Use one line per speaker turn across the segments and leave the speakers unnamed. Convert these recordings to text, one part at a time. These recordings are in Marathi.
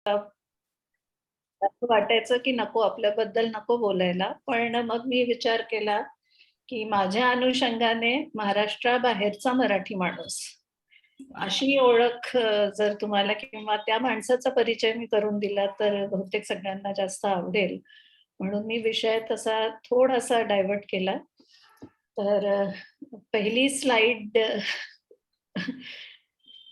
असं वाटायचं की नको, आपल्याबद्दल नको बोलायला. पण मग मी विचार केला की माझ्या अनुषंगाने महाराष्ट्राबाहेरचा मराठी माणूस अशी ओळख जर तुम्हाला किंवा त्या माणसाचा परिचय मी करून दिला तर बहुतेक सगळ्यांना जास्त आवडेल. म्हणून मी विषय तसा थोडासा डायव्हर्ट केला. तर पहिली स्लाइड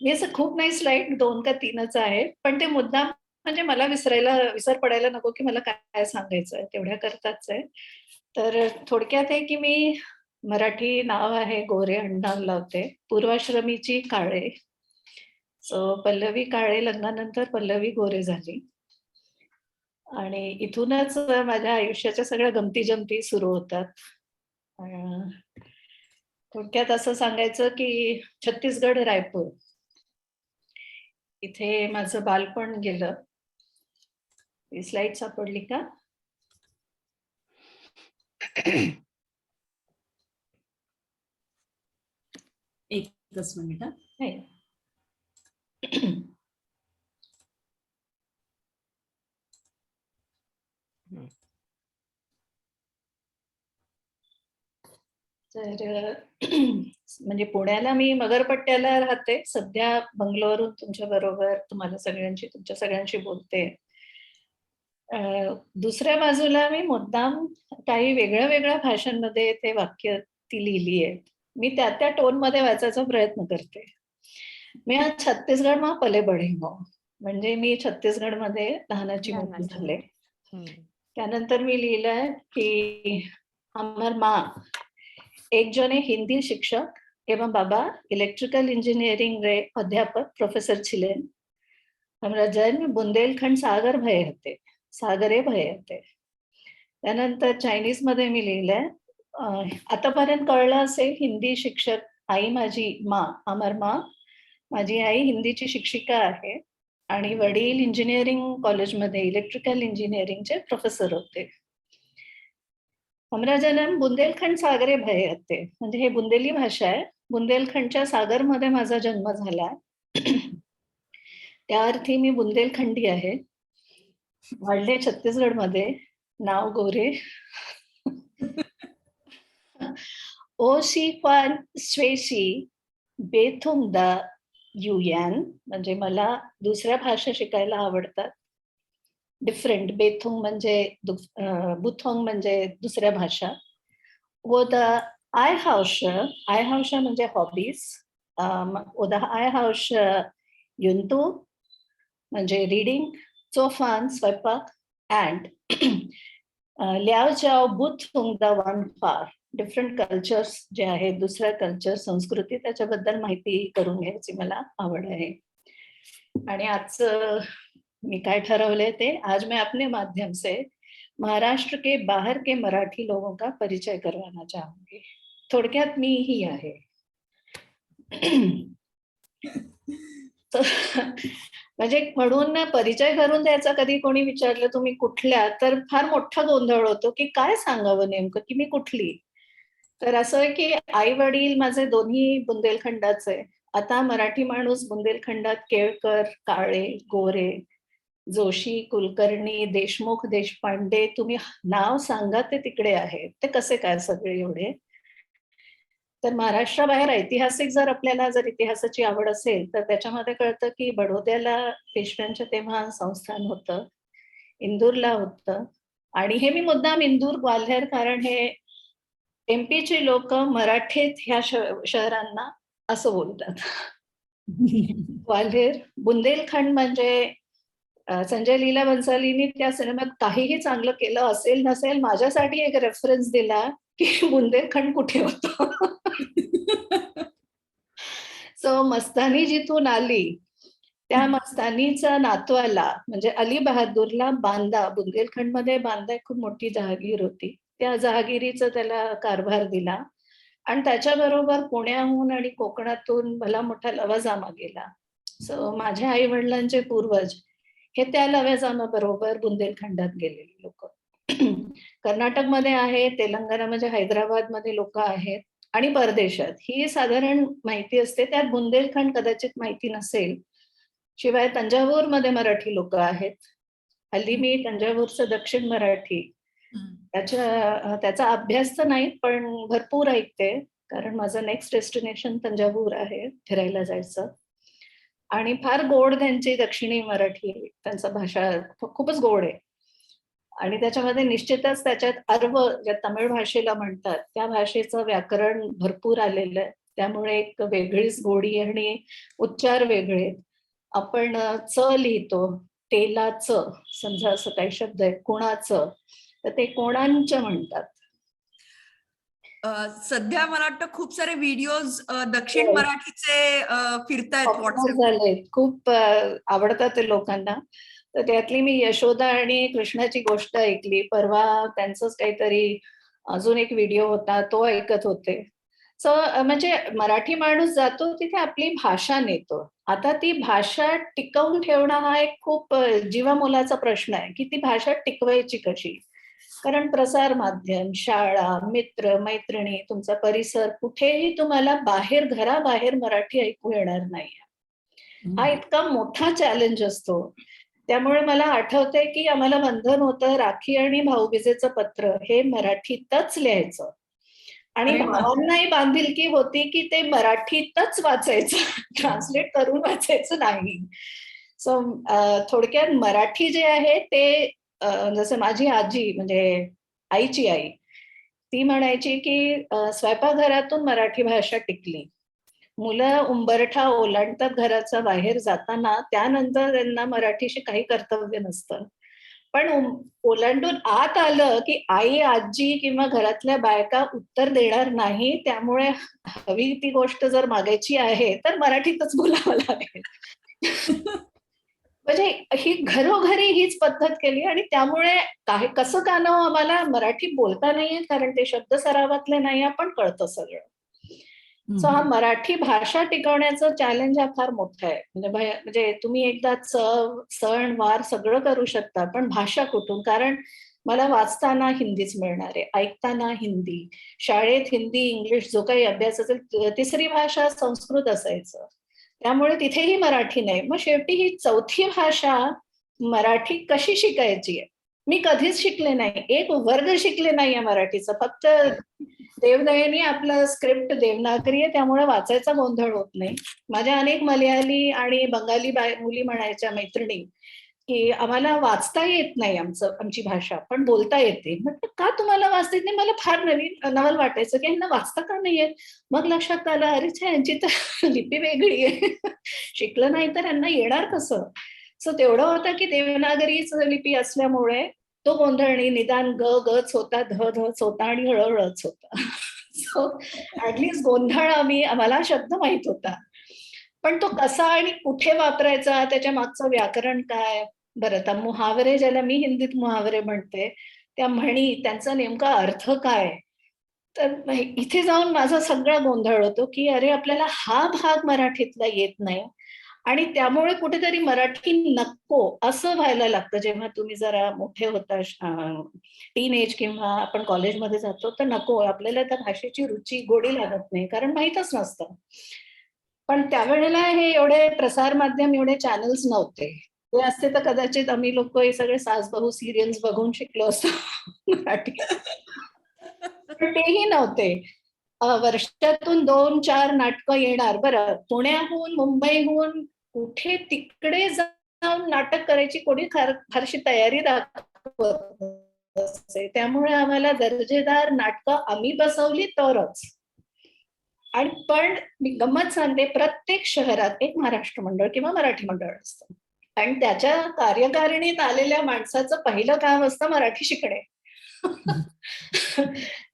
मी असं खूप नाही, स्लाइड 2 का 3च आहे. पण ते मुद्दाम म्हणजे मला विसर पडायला नको की मला काय सांगायचंय, तेवढ्या करताच आहे. तर थोडक्यात आहे की मी मराठी नाव आहे गोरे, आडनाव लावते. पूर्वाश्रमीची काळे. सो पल्लवी काळे लग्नानंतर पल्लवी गोरे झाली. आणि इथूनच माझ्या आयुष्याच्या सगळ्या गमती-जमती सुरू होतात. थोडक्यात असं सांगायचं की छत्तीसगड, रायपूर इथे माझं बालपण गेलं. ही स्लाइड सापडली का?
एकच मिनिट.
तर म्हणजे पुण्याला मी मगरपट्ट्याला राहते. सध्या बंगलोरहून तुमच्या बरोबर तुमच्या सगळ्यांशी बोलते. दुसऱ्या बाजूला मी मुद्दाम काही वेगळ्या भाषांमध्ये ते वाक्य ती लिहिली आहेत. मी त्या टोन मध्ये वाचायचा प्रयत्न करते. मी आज छत्तीसगड मा पले बढे हो, म्हणजे मी छत्तीसगडमध्ये लहानाची मोठी झाले. त्यानंतर मी लिहिलंय की हमार माँ एक जने हिंदी शिक्षक एवं बाबा इलेक्ट्रिकल इंजिनियरिंग रे अध्यापक प्रोफेसर छिलेन. हमरा जन्म बुंदेलखंड सागरे भये होते. त्यानंतर चायनीज मध्ये मी लिहिलंय, आतापर्यंत कळलं असेल, हिंदी शिक्षक आई माझी माँ, अमर माँ, माझी आई हिंदीची शिक्षिका आहे आणि वडील इंजिनिअरिंग कॉलेजमध्ये इलेक्ट्रिकल इंजिनिअरिंगचे प्रोफेसर होते. हमरा जन्म बुंदेलखंड सागरे भये होते, म्हणजे हे बुंदेली भाषा आहे. बुंदेलखंडच्या सागरमध्ये माझा जन्म झाला. त्या अर्थी मी बुंदेलखंडी आहे. वाढले छत्तीसगडमध्ये, नाव गोरे. ओशी क्वान स्वेशी बेथुंग दा युयान, म्हणजे मला दुसऱ्या भाषा शिकायला आवडतात. डिफरंट, बेथुंग म्हणजे बुथोंग म्हणजे दुसऱ्या भाषा. व द आय हाउश म्हणजे हॉबीज. व द आय हाउश युंतू म्हणजे रीडिंग, चोफान स्वयंपाक, अँड ल्याव जाव बुथ द वन फार, डिफरंट कल्चर्स जे आहेत, दुसऱ्या कल्चर संस्कृती त्याच्याबद्दल माहिती करून घ्यायची मला आवड आहे. आणि आजचं मी काय ठरवले ते, आज मैं अपने माध्यम से महाराष्ट्र के बाहर के मराठी लोगों का परिचय करवाना चाहूंगी. थोडक्यात मी ही आहे. म्हणजे म्हणून परिचय करून द्यायचा, कधी कोणी विचारलं तुम्ही कुठल्या, तर फार मोठा गोंधळ होतो की काय सांगावं नेमकं, की मी कुठली. तर असं आहे की आई वडील माझे दोन्ही बुंदेलखंडाचे. आता मराठी माणूस बुंदेलखंडात केळकर, काळे, गोरे, जोशी, कुलकर्णी, देशमुख, देशपांडे, तुम्ही नाव सांगा ते तिकडे आहे. ते कसे काय सगळे एवढे. तर महाराष्ट्राबाहेर ऐतिहासिक जर इतिहासाची आवड असेल तर त्याच्यामध्ये कळतं की बडोद्याला पेशव्यांचं तेव्हा संस्थान होतं, इंदूरला होतं. आणि हे मी मुद्दाम इंदूर, ग्वाल्हेर, कारण हे एमपीची लोक मराठीत ह्या शहरांना असं बोलतात. ग्वाल्हेर, बुंदेलखंड म्हणजे संजय लीला भन्सालींनी त्या सिनेमात काहीही चांगलं केलं असेल नसेल, माझ्यासाठी एक रेफरन्स दिला की बुंदेलखंड कुठे होतं. सो मस्तानी जिथून आली त्या मस्तानीचा नातवाला म्हणजे अली बहादूरला बांदा, बुंदेलखंडमध्ये बांदा खूप मोठी जहागीर होती, त्या जहागिरीचा त्याला कारभार दिला. आणि त्याच्याबरोबर पुण्याहून आणि कोकणातून भला मोठा लवाजामा गेला. सो माझ्या आई वडिलांचे पूर्वज हे त्या लवाजामाबरोबर बुंदेलखंडात गेलेले लोक. कर्नाटकमध्ये आहे, तेलंगणामध्ये, हैदराबादमध्ये लोक आहेत आणि परदेशात. ही साधारण माहिती असते, त्यात बुंदेलखंड कदाचित माहिती नसेल. शिवाय तंजावूरमध्ये मराठी लोक आहेत. हल्ली मी तंजावूरचं दक्षिण मराठी त्याचा अभ्यास तर नाही, पण भरपूर ऐकते, कारण माझं नेक्स्ट डेस्टिनेशन तंजावूर आहे फिरायला जायचं. आणि फार गोड त्यांची दक्षिणी मराठी, त्यांचा भाषा खूपच गोड आहे. आणि त्याच्यामध्ये निश्चितच त्याच्यात अर्व ज्या तमिळ भाषेला म्हणतात त्या भाषेचं व्याकरण भरपूर आलेलं आहे. त्यामुळे एक वेगळीच गोडी आणि उच्चार वेगळे. आपण च लिहितो, तेलाचं, समजा असं काही शब्द आहे, कोणाचं, तर ते कोणांच म्हणतात.
सध्या मला वाटतं खूप सारे व्हिडिओज दक्षिण मराठीचे फिरतायत व्हॉट्सअप
झाले, खूप आवडतात ते लोकांना. तर त्यातली मी यशोदा आणि कृष्णाची गोष्ट ऐकली परवा. त्यांचंच काहीतरी अजून एक व्हिडिओ होता, तो ऐकत होते. सो म्हणजे मराठी माणूस जातो तिथे आपली भाषा नेतो. आता ती भाषा टिकवून ठेवणं हा एक खूप जीवामोलाचा प्रश्न आहे की ती भाषा टिकवायची कशी. कारण प्रसार माध्यम, शाळा, मित्र मैत्रिणी, तुमचा परिसर, कुठेही तुम्हाला बाहेर, घराबाहेर मराठी ऐकू येणार नाही. हा इतका मोठा चॅलेंज असतो. त्यामुळे मला आठवतंय की आम्हाला बंधन होतं राखी आणि भाऊबीजेचं पत्र हे मराठीतच लिहायचं. आणि भावांनाही बांधिलकी होती की ते मराठीतच वाचायचं, ट्रान्सलेट करून वाचायचं नाही. सो थोडक्यात मराठी जे आहे ते जसं माझी आजी, म्हणजे आईची आई, ती म्हणायची की स्वयंपाकघरातून मराठी भाषा टिकली. मुलं उंबरठा ओलांडतात घराच्या बाहेर जाताना, त्यानंतर त्यांना मराठीशी काही कर्तव्य नसतं. पण ओलांडून आत आलं की आई, आजी किंवा घरातल्या बायका उत्तर देणार नाही. त्यामुळे हवी ती गोष्ट जर मागायची आहे तर मराठीतच बोलावं लागेल. म्हणजे ही घरोघरी हीच पद्धत केली आणि त्यामुळे कसं का ना आम्हाला मराठी बोलता नाहीये, कारण ते शब्द सरावातले नाही, आपण कळतं सगळं. सो हा मराठी भाषा टिकवण्याचं चॅलेंज हा फार मोठा आहे. म्हणजे तुम्ही एकदा चव, सण, वार सगळं करू शकता, पण भाषा कुठून? कारण मला वाचताना हिंदीच मिळणार आहे, ऐकताना हिंदी, शाळेत हिंदी, इंग्लिश जो काही अभ्यास असेल, तिसरी भाषा संस्कृत असायचं. त्यामुळे तिथेही मराठी नाही. मग शेवटी ही चौथी भाषा मराठी कशी शिकायची आहे? मी कधीच शिकले नाही. एक वर्ग शिकले नाहीये मराठीचा. फक्त देवदयेने आपलं स्क्रिप्ट देवनागरी आहे, त्यामुळे वाचायचा गोंधळ होत नाही. माझ्या अनेक मल्याळी आणि बंगाली मुली म्हणायच्या, मैत्रिणी, की आम्हाला वाचता येत नाही आमची भाषा, पण बोलता येते. म्हटलं का तुम्हाला वाचता येत नाही? मला फार नवल वाटायचं की यांना वाचता का नाही येत? मग लक्षात आलं, अरे यांची तर लिपी वेगळी आहे. शिकलं नाही तर यांना येणार कसं? सो तेवढं होतं की देवनागरीच लिपी असल्यामुळे तो गोंधळ निदान ग गच होता, ध धच होता आणि ळळच होता. सो ऍटलीस्ट गोंधळ आम्हाला शब्द माहित होता. पण तो कसा आणि कुठे वापरायचा, त्याच्या मागचं व्याकरण काय, बरं आता मुहावरे, ज्याला मी हिंदीत मुहावरे म्हणते, त्या म्हणी, त्यांचा नेमका अर्थ काय, तर इथे जाऊन माझा सगळा गोंधळ होतो की अरे आपल्याला हा भाग मराठीतला येत नाही आणि त्यामुळे कुठेतरी मराठी नको असं व्हायला लागतं. जेव्हा तुम्ही जरा मोठे होता, टीन एज किंवा आपण कॉलेजमध्ये जातो, तर नको, आपल्याला त्या भाषेची रुची, गोडी लागत नाही, कारण माहीतच नसतं. पण त्यावेळेला हे एवढे प्रसार माध्यम, एवढे चॅनल्स नव्हते. ते असते तर कदाचित आम्ही लोक हे सगळे सासबहू सिरियल्स बघून शिकलो असतो मराठी. पण तेही नव्हते. वर्षातून 2-4 नाटकं येणार. बरं, पुण्याहून, मुंबईहून कुठे तिकडे जाऊन नाटक करायची कोणी फारशी तयारी दाखवत नसे. त्यामुळे आम्हाला दर्जेदार नाटकं आम्ही बसवली तरच. आणि पण मी गंमत सांगते, प्रत्येक शहरात एक महाराष्ट्र मंडळ किंवा मराठी मंडळ असतं आणि त्याच्या कार्यकारिणीत आलेल्या माणसाचं पहिलं काम असतं मराठी शिकणे.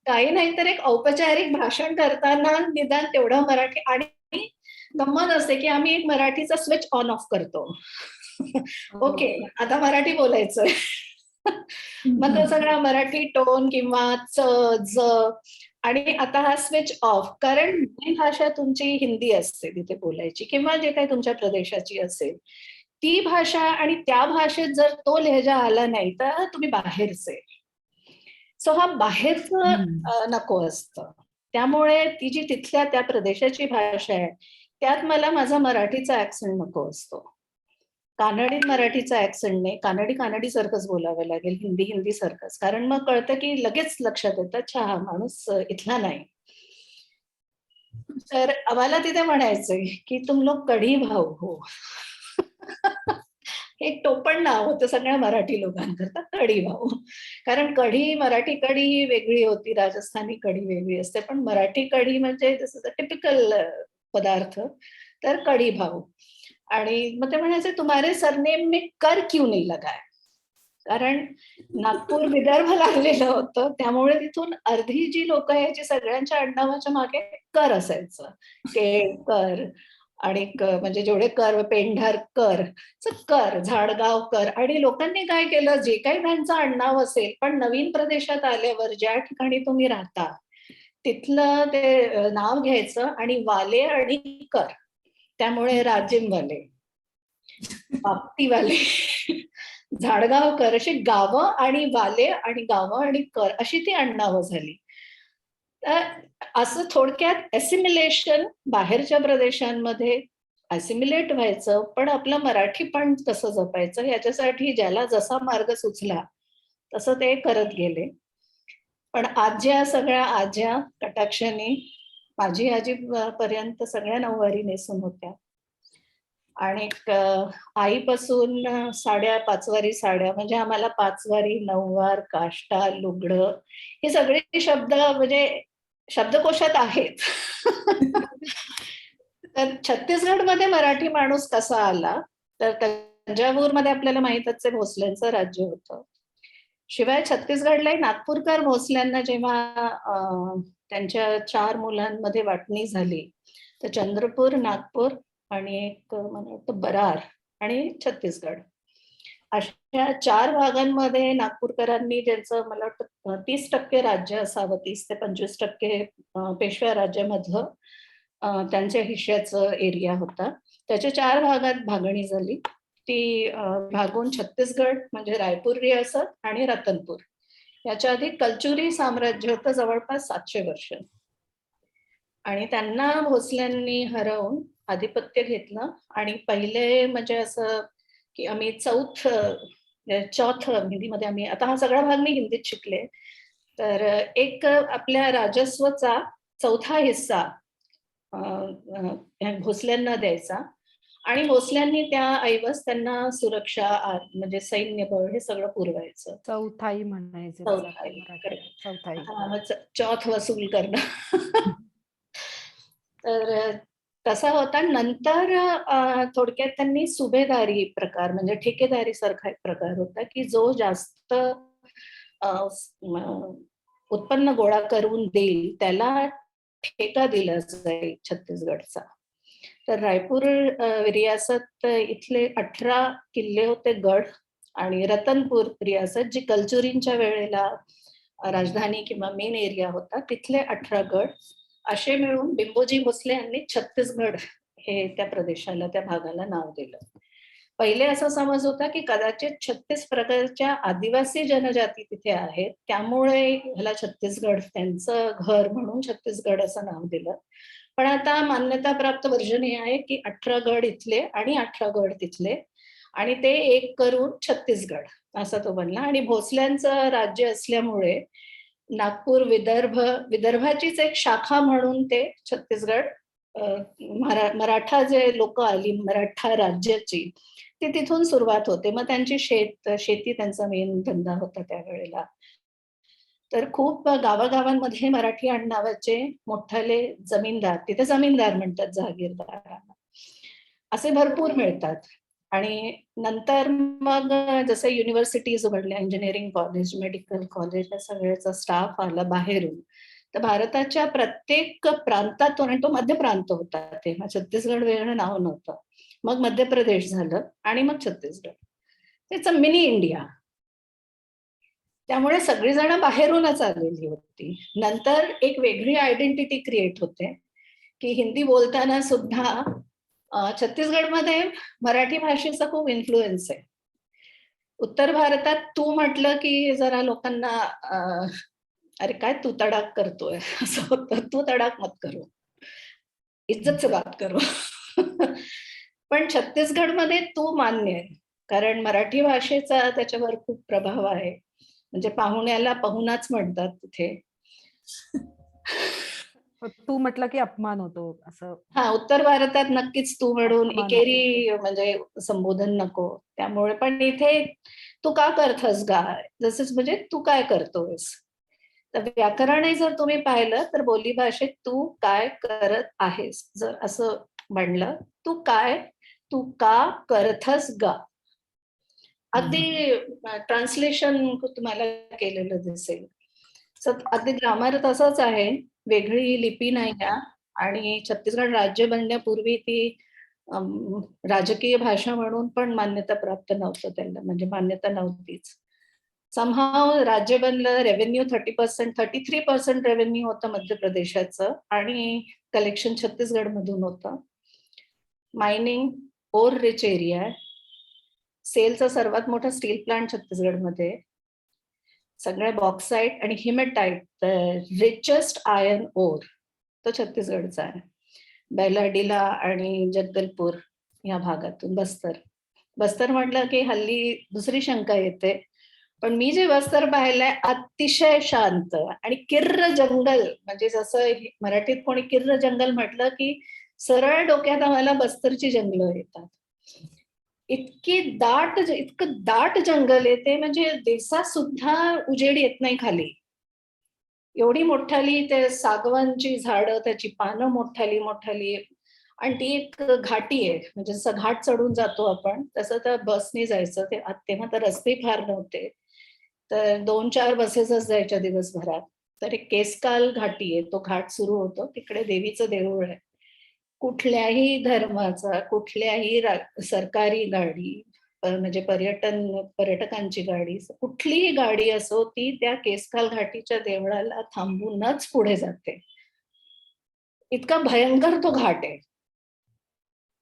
काही नाही तर एक औपचारिक भाषण करताना निदान तेवढं मराठी. आणि गंमत असते की आम्ही एक मराठीचा स्विच ऑन ऑफ करतो. ओके, आता मराठी बोलायचंय. मग तो सगळा मराठी टोन किंवा च, ज, आणि आता हा स्विच ऑफ, कारण भाषा तुमची हिंदी असते तिथे बोलायची, किंवा जे काही तुमच्या प्रदेशाची असेल ती भाषा, आणि त्या भाषेत जर तो लहेजा आला नाही तर तुम्ही बाहेरचे. सो हा बाहेरचं नको असतं. त्यामुळे ती जी तिथल्या त्या प्रदेशाची भाषा आहे त्यात मला माझा मराठीचा ऍक्सेंट नको असतो. कानडी मराठीचा ऍक्सेंट नाही, कानडी सारखंच बोलावं लागेल, हिंदी सारखंच. कारण मग कळतं की लगेच लक्षात येतं, अच्छा हा माणूस इथला नाही. तर आम्हाला तिथे म्हणायचंय की तुम लोग कढी भाऊ हो. एक टोपण नाव होतं सगळ्या मराठी लोकांकरता, कढी भाऊ. कारण कढी, मराठी कढी ही वेगळी होती, राजस्थानी कढी वेगळी असते, पण मराठी कढी म्हणजे टिपिकल पदार्थ. तर कढी भाऊ. आणि मग ते म्हणायचे तुम्हारे सरनेम में कर क्यों नहीं लगा है? कारण नागपूर विदर्भ लागलेलं होतं, त्यामुळे तिथून अर्धी जी लोक यायची सगळ्यांच्या आडनावाच्या मागे कर असायचं. केळकर आणि म्हणजे जेवढे कर, पेंढारकर, कर, झाडगावकर. आणि लोकांनी काय केलं, जे काही त्यांचं आडनाव असेल, पण नवीन प्रदेशात आल्यावर ज्या ठिकाणी तुम्ही राहता तिथलं ते नाव घ्यायचं आणि वाले आणि कर, त्यामुळे राजिमवाले, बाप्तीवाले, झाडगावकर, अशी गावं आणि वाले आणि गावं आणि कर अशी ती आडनावं झाली. तर असं थोडक्यात एसिमिलेशन, बाहेरच्या प्रदेशांमध्ये असिमिलेट व्हायचं, पण आपलं मराठी पण कसं जपायचं याच्यासाठी ज्याला जसा मार्ग सुचला तसं ते करत गेले. पण आज्या, सगळ्या आज्या कटाक्षाने, माझी आजी पर्यंत सगळ्या नऊवारी नेसून होत्या. आणि आईपासून साड्या, पाचवारी साड्या, म्हणजे आम्हाला पाचवारी, नऊवार, काष्टा, लुगडं हे सगळे शब्द म्हणजे शब्दकोशात आहेत. तर छत्तीसगडमध्ये मराठी माणूस कसा आला, तर तंजावूरमध्ये आपल्याला माहीतच आहे भोसल्यांचं राज्य होतं. शिवाय छत्तीसगडलाही नागपूरकर भोसल्यांना जेव्हा त्यांच्या 4 मुलांमध्ये वाटणी झाली, तर चंद्रपूर, नागपूर आणि एक मला वाटतं बरार आणि छत्तीसगड अशा 4 भागांमध्ये नागपूरकरांनी ज्यांचं मला वाटतं 30% राज्य असावं, 30 ते 25% पेशव्या राज्यामधलं त्यांच्या हिश्श्याचं एरिया होता. त्याच्या 4 भागात भागणी झाली. ती भागून छत्तीसगड म्हणजे रायपूर रियासत आणि रतनपूर. याच्या आधी कलचुरी साम्राज्य होतं जवळपास 700 वर्ष. आणि त्यांना भोसल्यांनी हरवून आधिपत्य घेतलं आणि पहिले म्हणजे असं की आम्ही चौथ हिंदीमध्ये आम्ही, आता हा सगळा भाग मी हिंदीत शिकले. तर एक आपल्या राजस्वचा 4था हिस्सा भोसल्यांना द्यायचा आणि भोसल्यांनी त्या ऐवज त्यांना सुरक्षा, म्हणजे सैन्य बळ हे सगळं पुरवायचं.
चौथाई म्हणायचे त्याला
चौथाई,
मराठीत. चौथाई.
हा, मग चौथ वसूल करणं. तर तसा होता. नंतर थोडक्यात त्यांनी सुभेदारी प्रकार, म्हणजे ठेकेदारी सारखा एक प्रकार होता की जो जास्त उत्पन्न गोळा करून देईल त्याला ठेका दिला जाईल छत्तीसगडचा. तर रायपूर रियासत इथले 18 किल्ले होते, गड. आणि रतनपूर रियासत जी कलचुरींच्या वेळेला राजधानी किंवा मेन एरिया होता, तिथले 18 गड. असे मिळून बिंबोजी भोसले यांनी छत्तीसगड हे त्या प्रदेशाला, त्या भागाला नाव दिलं. पहिले असा समज होता की कदाचित 36 प्रकारच्या आदिवासी जनजाती तिथे आहेत, त्यामुळे ह्याला छत्तीसगड, त्यांचं घर म्हणून छत्तीसगड असं नाव दिलं. पण आता मान्यता प्राप्त वर्जन हे आहे की 18 गड इथले आणि 18 गड तिथले, आणि ते एक करून छत्तीसगड असा तो बनला. आणि भोसल्यांचं राज्य असल्यामुळे नागपूर, विदर्भाचीच एक शाखा म्हणून ते छत्तीसगड, मराठा जे लोक आली, मराठा राज्याची, ती तिथून सुरुवात होते. मग त्यांची शेती त्यांचा मेन धंदा होता त्यावेळेला. तर खूप गावागावांमध्ये मराठी आडनावाचे मोठाले जमीनदार, तिथे जमीनदार म्हणतात जहागीरदारांना, असे भरपूर मिळतात. आणि नंतर मग जसं युनिव्हर्सिटीज उघडल्या, इंजिनिअरिंग कॉलेज, मेडिकल कॉलेज, या सगळ्याचा स्टाफ आला बाहेरून. तर भारताच्या प्रत्येक प्रांतातून, आणि तो मध्य प्रांत होता तेव्हा, छत्तीसगड वेगळं नाव नव्हतं, मग मध्य प्रदेश झालं आणि मग छत्तीसगड. त्याचं मिनी इंडिया. त्यामुळे सगळीजण बाहेरूनच आलेली होती. नंतर एक वेगळी आयडेंटिटी क्रिएट होते की हिंदी बोलताना सुद्धा छत्तीसगडमध्ये मराठी भाषेचा खूप इन्फ्लुएन्स आहे. उत्तर भारतात तू म्हटलं की जरा लोकांना अरे काय तू तडाक करतोय असं होतं. तू तडाक मत करो, इज्जत से बात करो. पण छत्तीसगडमध्ये तू मान्य आहे, कारण मराठी भाषेचा त्याच्यावर खूप प्रभाव आहे. म्हणजे पाहुण्याला पाहुणाच म्हणतात तिथे.
तू म्हटलं की अपमान होतो असं.
हा, उत्तर भारतात नक्कीच तू म्हणून
अपमान
इकेरी म्हणजे संबोधन नको. त्यामुळे पण इथे तू का करतस गा, जसंच म्हणजे तू काय करतोस. तर व्याकरणही जर तुम्ही पाहिलं तर बोली भाषेत तू काय करत आहेस जर असं म्हणलं, तू का करथस गा, अगदी ट्रान्सलेशन तुम्हाला केलेलं दिसेल. अगदी ग्रामर तसंच आहे, वेगळी लिपी नाही आहे. आणि छत्तीसगड राज्य बनण्यापूर्वी ती राजकीय भाषा म्हणून पण मान्यता प्राप्त नव्हतं त्याला, म्हणजे मान्यता नव्हतीच. समहाव राज्य बनलं, रेव्हेन्यू 30%, 33% रेव्हेन्यू होतं मध्य प्रदेशाचं आणि कलेक्शन छत्तीसगड मधून होतं. मायनिंग, ओर रिच एरिया आहे. सेलचा सर्वात मोठा स्टील प्लांट छत्तीसगडमध्ये, सगळ्या बॉक्साईट आणि हिमेटाईट, रिचेस्ट आयर्न ओर तो छत्तीसगडचा आहे. बैलाडीला आणि जगदलपूर या भागातून. बस्तर म्हटलं की हल्ली दुसरी शंका येते, पण मी जे बस्तर पाहिलंय अतिशय शांत आणि किर्र जंगल, म्हणजे जसं मराठीत कोणी किर्र जंगल म्हटलं की सरळ डोक्यात आम्हाला बस्तरची जंगलं येतात. इतकं दाट जंगल आहे ते, म्हणजे दिवसात सुद्धा उजेड येत नाही खाली. एवढी मोठाली ते सागवानची झाडं, त्याची पानं मोठाली आणि ती एक घाटी आहे, म्हणजे जसं घाट चढून जातो आपण तसं तर बसने जायचं. तेव्हा तर रस्ते फार नव्हते, तर 2-4 बसेसच जायच्या दिवसभरात. तर एक केसकाल घाटी आहे, तो घाट सुरू होतो तिकडे, देवीचं देऊळ आहे. कुठल्याही धर्माचा, कुठल्याही सरकारी गाडी, म्हणजे पर्यटकांची गाडी, कुठलीही गाडी असो, ती त्या केसकाल घाटीच्या देवळाला थांबूनच पुढे जाते. इतका भयंकर तो घाट आहे,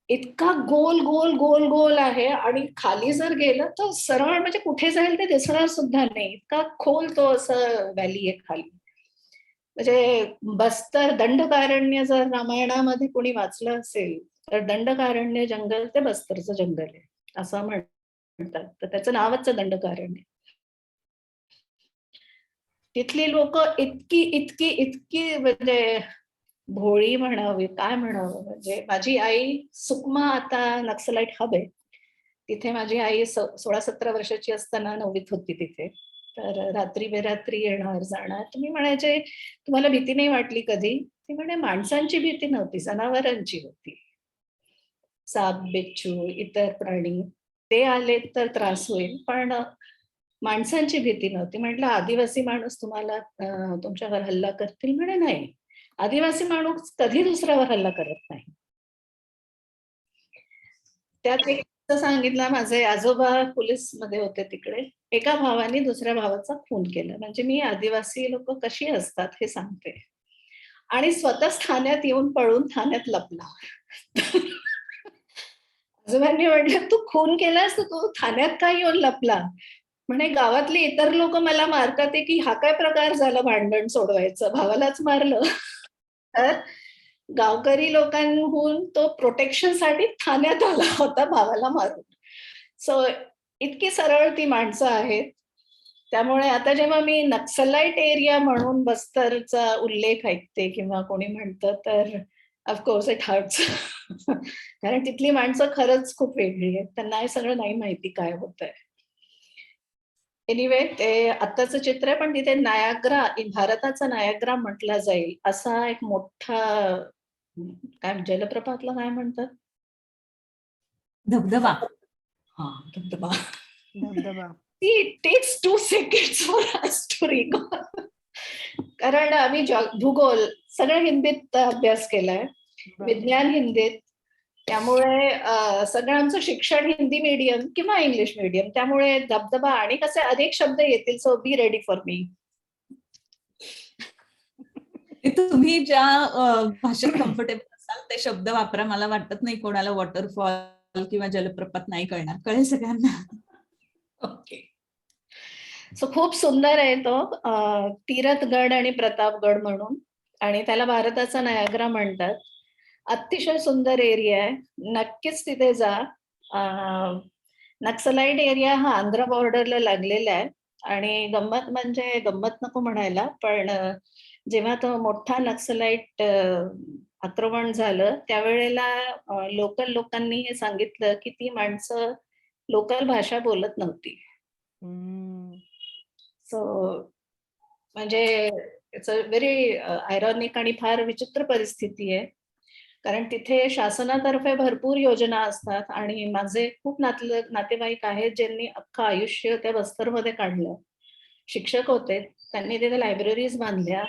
इतका गोल गोल गोल गोल आहे आणि खाली जर गेलं तर सरळ म्हणजे कुठे जाईल ते दिसणार सुद्धा नाही, इतका खोल तो असं व्हॅली आहे खाली. म्हणजे बस्तर दंडकारण्य जर रामायणामध्ये कोणी वाचलं असेल तर दंडकारण्य जंगल ते बस्तरचं जंगल आहे असं म्हणतात. तर त्याचं नावच दंडकारण्य. तिथली लोक इतकी इतकी इतकी म्हणजे भोळी म्हणावी, काय म्हणावं. म्हणजे माझी आई सुकमा, आता नक्सलाइट हब आहे तिथे, माझी आई 16-17 वर्षाची असताना 9वीत होती तिथे. तर रात्री बेरात्री येणार जाणार. तुम्ही म्हणायचे तुम्हाला भीती नाही वाटली कधी? ती म्हणे माणसांची भीती नव्हती, जनावरांची होती. साप, बिच्छू, इतर प्राणी ते आले तर त्रास होईल, पण माणसांची भीती नव्हती. म्हटलं आदिवासी माणूस तुम्हाला तुमच्यावर हल्ला करतील? म्हणे नाही, आदिवासी माणूस कधी दुसऱ्यावर हल्ला करत नाही. त्यात एक सांगितलं, माझे आजोबा पोलीस मध्ये होते तिकडे, एका भावाने दुसऱ्या भावाचा खून केला. म्हणजे मी आदिवासी लोक कशी असतात हे सांगते. आणि स्वतःच ठाण्यात येऊन पळून ठाण्यात लपला. आजोबांनी म्हटलं तू खून केलास तर तू ठाण्यात का येऊन लपला? म्हणे गावातले इतर लोक मला मारतात की हा काय प्रकार झाला भांडण सोडवायचं, भावालाच मारलं. तर गावकरी लोकांहून तो प्रोटेक्शन साठी ठाण्यात आला होता भावाला मारून. सो इतकी सरळ ती माणसं आहेत. त्यामुळे आता जेव्हा मी नक्सलाइट एरिया म्हणून बस्तरचा उल्लेख ऐकते किंवा कोणी म्हणतं तर ऑफकोर्स इट हर्ट्स. कारण तिथली माणसं खरंच खूप वेगळी आहेत, त्यांना हे सगळं नाही माहिती काय होतंय. एनिवे, ते आत्ताचं चित्र आहे, पण तिथे नायाग्रा, भारताचा नायाग्रा म्हटला जाईल असा एक मोठा, काय जलप्रपातला काय म्हणतात,
धबधबा.
हा धबधबा.
धबधबा.
It takes 2 seconds for us to recall. कारण आम्ही भूगोल सगळं हिंदीत अभ्यास केलाय, विज्ञान हिंदीत, त्यामुळे सगळं आमचं शिक्षण हिंदी मीडियम किंवा इंग्लिश मीडियम, त्यामुळे धबधबा आणि कसे अनेक शब्द येतील. So be ready for me.
तुम्ही ज्या भाषेत कम्फर्टेबल असाल ते शब्द वापरा. मला वाटत नाही कोणाला वॉटरफॉल किंवा जलप्रपात नाही कळणार, कळेल सगळ्यांना.
ओके. सो खूप सुंदर आहे तो, तीरथगड आणि प्रतापगड म्हणून, आणि त्याला भारताचा नायग्रा म्हणतात. अतिशय सुंदर एरिया आहे, नक्कीच तिथे जा. नक्सलाइट एरिया हा आंध्र बॉर्डरला लागलेला आहे आणि गंमत म्हणजे गंमत नको म्हणायला, पण जेव्हा तो मोठा नक्सलाइट आक्रमण झालं त्यावेळेला लोकल लोकांनी हे सांगितलं की ती माणसं लोकल भाषा बोलत नव्हती.
हम्म.
सो म्हणजे इट्स अ व्हेरी आयरॉनिक आणि फार विचित्र परिस्थिती आहे. कारण तिथे शासनातर्फे भरपूर योजना असतात आणि माझे खूप नातेवाईक आहेत ज्यांनी अख्खं आयुष्य त्या बस्तरमध्ये काढलं. शिक्षक होते, त्यांनी तिथे लायब्ररीज बांधल्या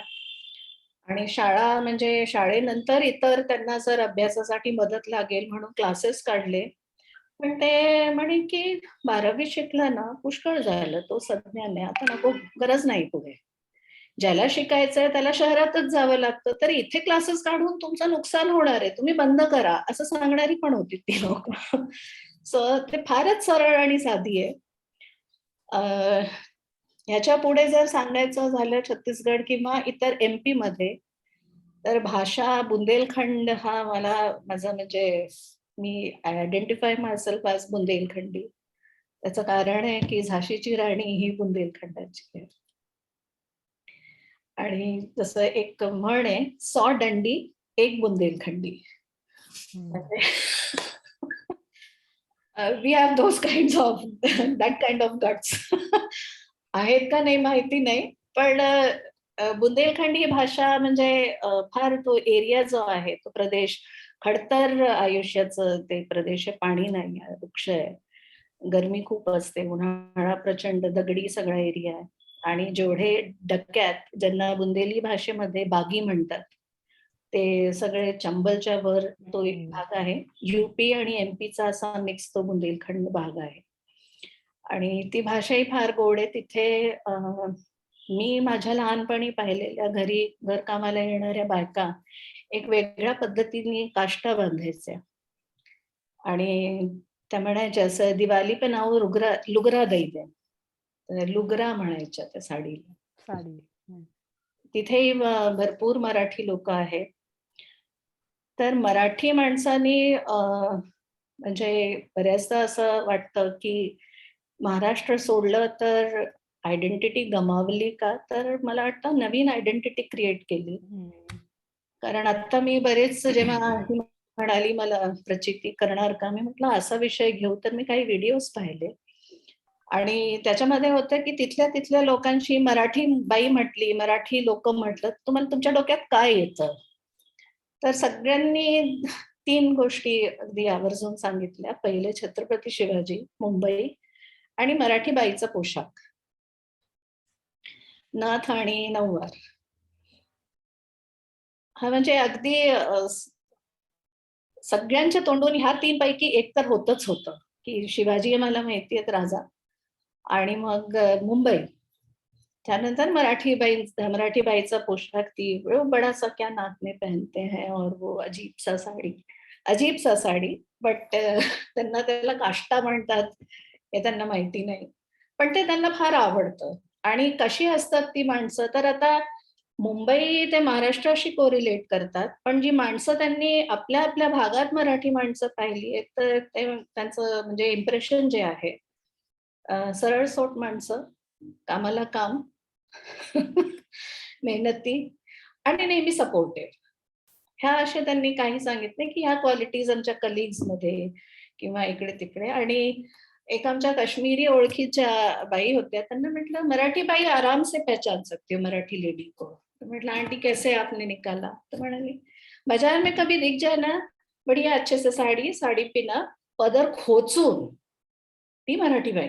आणि शाळा म्हणजे शाळेनंतर इतर त्यांना जर अभ्यासासाठी मदत लागेल म्हणून क्लासेस काढले. पण ते म्हणे की 12वी शिकला ना पुष्कळ झालं, तो संज्ञान आहे, आता नको, गरज नाही पुढे. ज्याला शिकायचंय त्याला शहरातच जावं लागतं, तर इथे क्लासेस काढून तुमचं नुकसान होणार आहे, तुम्ही बंद करा, असं सांगणारी पण होती ती लोक. सो ते फारच सरळ आणि साधी आहे. ह्याच्या पुढे जर सांगायचं झालं छत्तीसगड किंवा इतर MP मध्ये, तर भाषा बुंदेलखंड हा मला माझा म्हणजे मी आयडेंटिफाय मायसेल्फ ॲज बुंदेलखंडी. त्याचं कारण आहे की झाशीची राणी ही बुंदेलखंडाची आहे. आणि जसं एक म्हण आहे, 100 दंडी एक Bundelkhandi. We have those kind of that kind of guts. आहेत का नाही माहिती नाही, पण बुंदेलखंडी ही भाषा म्हणजे फार तो एरिया जो आहे, तो प्रदेश खडतर आयुष्याचं ते प्रदेश आहे, पाणी नाही आहे, वृक्ष आहे, गरमी खूप असते, उन्हाळा प्रचंड, दगडी सगळा एरिया आहे. आणि जेवढे डक्क्यात ज्यांना बुंदेली भाषेमध्ये बागी म्हणतात, ते सगळे चंबलच्या वर तो एक भाग आहे. UP आणि MPचा असा मिक्स तो बुंदेलखंड भाग आहे. आणि ती भाषाही फार गोड आहे. तिथे मी माझ्या लहानपणी पाहिलेल्या घरकामाला येणाऱ्या बायका एक वेगळ्या पद्धतीने काष्टा बांधायच्या आणि त्या म्हणायच्या असं, दिवाळी पे नाव लुगरा दई दे, लुगरा म्हणायच्या त्या साडीला.
साडी.
तिथेही भरपूर मराठी लोक आहेत. तर मराठी माणसांनी म्हणजे बऱ्याचदा असं वाटतं की महाराष्ट्र सोडलं तर आयडेंटिटी गमावली का, तर मला वाटतं नवीन आयडेंटिटी क्रिएट केली. कारण आता मी बरेच जेव्हा ही म्हणाली मला प्रचिती करणार का, मी म्हटलं असा विषय घेऊ, तर मी काही व्हिडिओज पाहिले आणि त्याच्यामध्ये होतं की तिथल्या लोकांशी मराठी बाई म्हटली, मराठी लोक म्हटलं, तुम्हाला तुमच्या डोक्यात काय येतं? तर सगळ्यांनी 3 गोष्टी अगदी आवर्जून सांगितल्या. पहिले छत्रपती शिवाजी, मुंबई आणि मराठी बाईचा पोशाख, नथ आणि नऊवार. हा म्हणजे अगदी सगळ्यांच्या तोंडून ह्या 3 पैकी एक तर होतच होतं की शिवाजी मला माहिती आहेत राजा, आणि मग मुंबई, त्यानंतर मराठी बाईचा पोशाख, ती वो बड़ा सा क्या नाक में पहनते हैं और वो अजीब सा साडी, बट त्यांना त्याला काष्टा म्हणतात हे त्यांना माहिती नाही, पण ते त्यांना फार आवडतं. आणि कशी असतात ती माणसं, तर आता मुंबई ते महाराष्ट्राशी कोरिलेट करतात, पण जी माणसं त्यांनी आपल्या आपल्या भागात मराठी माणसं पाहिली आहेत, तर ते त्यांचं म्हणजे इम्प्रेशन जे आहे, सरळसोट माणसं, कामाला काम, मेहनती आणि नेहमी सपोर्टिव्ह. ह्या अशा त्यांनी काही सांगितले की ह्या क्वालिटीज आमच्या कलिग्स मध्ये किंवा इकडे तिकडे. आणि एक आमच्या काश्मीरी ओळखीच्या बाई होत्या, त्यांना म्हटलं मराठी बाई आराम से पहचान सकती हो मराठी लेडी को. तो म्हटलं आंटी कैसे आपने निकाला, तो म्हणाली बाजार में कभी दिख जाए ना बढ़िया अच्छे से साडी पिना पदर खोचून, ती मराठी बाई,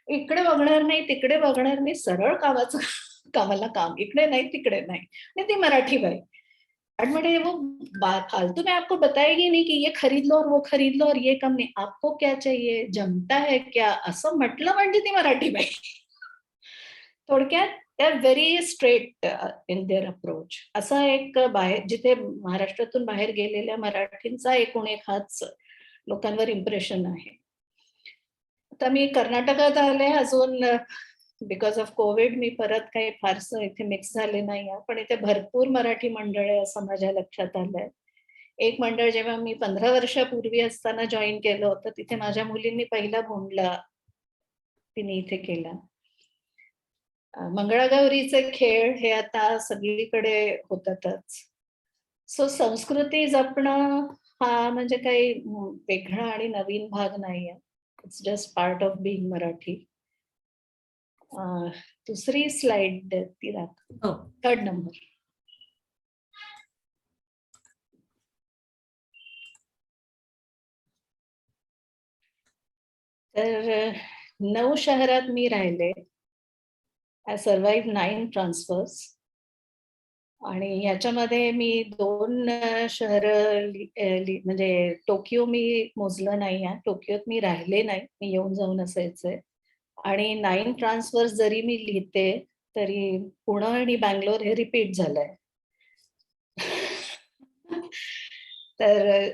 इकडे बघणार नाही तिकडे बघणार नाही, सरळ कामाला काम, इकडे नाही तिकडे नाही, आणि ती मराठी बाई. और मैंने वो फालतू में आपको बताएगी नाही की ये खरीद लो और वो खरीद लो और ये कम नहीं, आपको क्या चाहिए, जमता है क्या, असं म्हटलं म्हणजे ती मराठी बाई. थोडक्यात they are very straight in their approach. असा एक बाहेर जिथे महाराष्ट्रातून बाहेर गेलेल्या मराठींचा एकूण एक हाच लोकांवर इम्प्रेशन आहे. आता मी कर्नाटकात आले अजून, बिकॉज ऑफ कोविड मी परत काही फारसं इथे मिक्स झाले नाही, पण इथे भरपूर मराठी मंडळ आहे असं माझ्या लक्षात आलंय. एक मंडळ जेव्हा मी 15 वर्षापूर्वी असताना जॉईन केलं होतं, तिथे माझ्या मुलींनी पहिला भोंडला तिने इथे केला. मंगळागौरीचे खेळ हे आता सगळीकडे होतातच. सो संस्कृती जपणं हा म्हणजे काही वेगळा आणि नवीन भाग नाहीये. It's just part of being Marathi. दुसरी स्लाइड ती दाखव.
हो.
3rd number. तर 9 शहरात मी राहिले. I survive 9 transfers. आणि याच्यामध्ये मी 2 शहर म्हणजे टोकियो मी मोजलं नाहीये. टोकियोत मी राहिले नाही. मी येऊन जाऊन असायचे. आणि 9 ट्रान्सफर्स जरी मी लिहिते, तरी पुणे आणि बंगलोर हे रिपीट झालंय. तर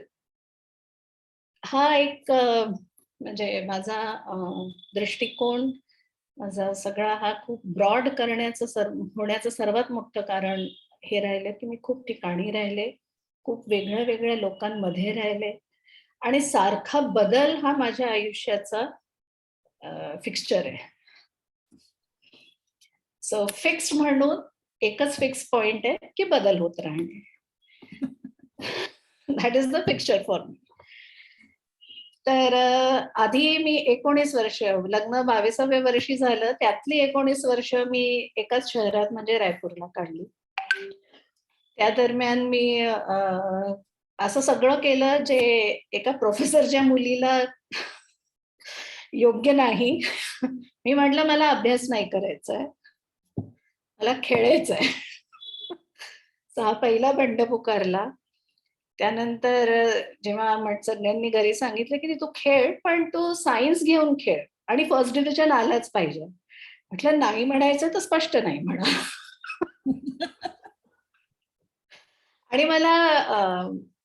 हा एक म्हणजे माझा दृष्टिकोन, माझा सगळा हा खूप ब्रॉड करण्याचं होण्याचं सर्वात मोठं कारण हे राहिलं की मी खूप ठिकाणी राहिले, खूप वेगळ्या वेगळ्या लोकांमध्ये राहिले आणि सारखा बदल हा माझ्या आयुष्याचा फिक्स्चर आहे. सो फिक्स्ड म्हणून एकच फिक्स पॉइंट आहे की बदल होत राहणे. That is the fixture for me. तर आधी मी 19 वर्ष, लग्न 22व्या वर्षी झालं, त्यातली 19 वर्ष मी एकाच शहरात म्हणजे रायपूरला काढली. त्या दरम्यान मी असं सगळं केलं जे एका प्रोफेसरच्या मुलीला योग्य नाही. मी म्हटलं मला अभ्यास नाही करायचाय, मला खेळायचंय. हा पहिला बंड पुकारला. त्यानंतर जेव्हा सगळ्यांनी घरी सांगितलं की तू खेळ, पण तू सायन्स घेऊन खेळ आणि फर्स्ट डिव्हिजन आलाच पाहिजे. म्हटलं नाही म्हणायचं तर स्पष्ट नाही म्हणा. आणि मला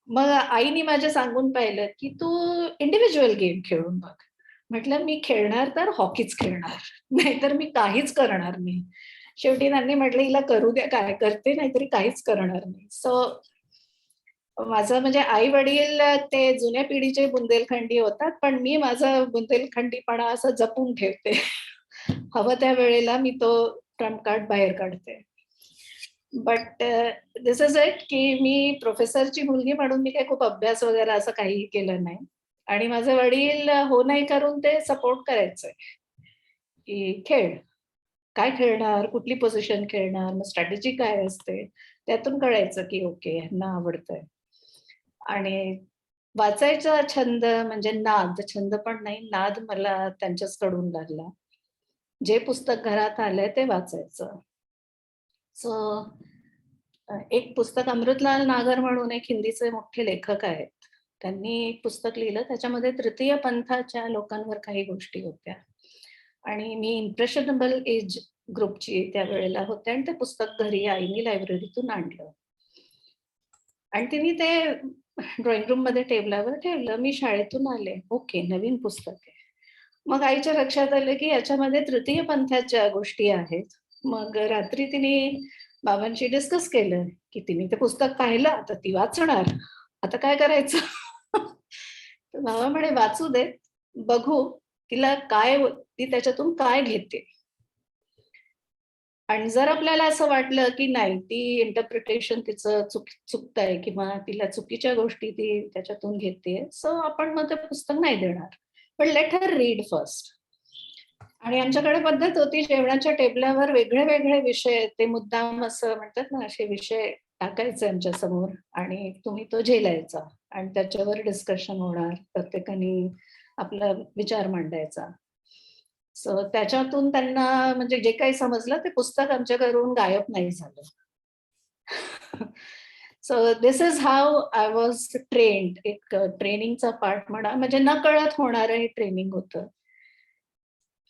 मग आईने माझ्या सांगून पाहिलं की तू इंडिव्हिज्युअल गेम खेळून बघ. म्हटलं मी खेळणार तर हॉकीच खेळणार, नाहीतर मी काहीच करणार नाही. शेवटी त्यांनी म्हटलं हिला करू द्या, काय करते, नाहीतरी काहीच करणार नाही. सो माझं म्हणजे आई वडील ते जुन्या पिढीचे बुंदेलखंडी होतात, पण मी माझा बुंदेलखंडीपणा असं जपून ठेवते. हवं त्या वेळेला मी तो ट्रम्प कार्ड बाहेर काढते. बट दिस इज इट की मी प्रोफेसरची मुलगी म्हणून मी काही खूप अभ्यास वगैरे असं काहीही केलं नाही. आणि माझे वडील हो नाही करून ते सपोर्ट करायचे की खेळ, काय खेळणार, कुठली पोझिशन खेळणार, मग स्ट्रॅटेजी काय असते, त्यातून कळायचं की ओके ह्यांना आवडतंय. आणि वाचायचा छंद म्हणजे नाद, छंद पण नाही, नाद मला त्यांच्याचकडून लागला. जे पुस्तक घरात आलंय ते वाचायचं. सो एक पुस्तक, अमृतलाल नागर म्हणून एक हिंदीचे मोठे लेखक आहेत, त्यांनी एक पुस्तक लिहिलं, त्याच्यामध्ये तृतीय पंथाच्या लोकांवर काही गोष्टी होत्या. आणि मी इम्प्रेशनेबल एज ग्रुपची त्यावेळेला होते आणि ते पुस्तक घरी आईनी लायब्ररीतून आणलं. आणि तिने ते ड्रॉइंग रूम मध्ये टेबलावर ठेवलं. मी शाळेतून आले, ओके नवीन पुस्तक आहे. मग आईच्या लक्षात आलं की याच्यामध्ये तृतीय पंथाच्या गोष्टी आहेत. मग रात्री तिने बाबांशी डिस्कस केलं की तिने ते पुस्तक पाहिलं, आता ती वाचणार, आता काय करायचं. तर बाबा म्हणे वाचू दे, बघू तिला काय, ती त्याच्यातून काय घेते. आणि जर आपल्याला असं वाटलं की नाही ती इंटरप्रिटेशन तिचं चुकतंय किंवा तिला चुकीच्या गोष्टी ती त्याच्यातून घेते, सो आपण मग ते पुस्तक नाही देणार, पण लेट हर रीड फर्स्ट. आणि आमच्याकडे पद्धत होती, जेवणाच्या टेबलावर वेगळे वेगळे विषय, ते मुद्दाम असं म्हणतात ना, असे विषय टाकायचे आमच्या समोर आणि तुम्ही तो झेलायचा आणि त्याच्यावर डिस्कशन होणार, प्रत्येकाने आपला विचार मांडायचा. सो त्याच्यातून त्यांना म्हणजे जे काही समजलं ते पुस्तक आमच्या घरून गायब नाही झालं. So this is how I was trained. एक ट्रेनिंगचा पार्ट म्हणा, म्हणजे न कळत होणारं हे ट्रेनिंग होतं.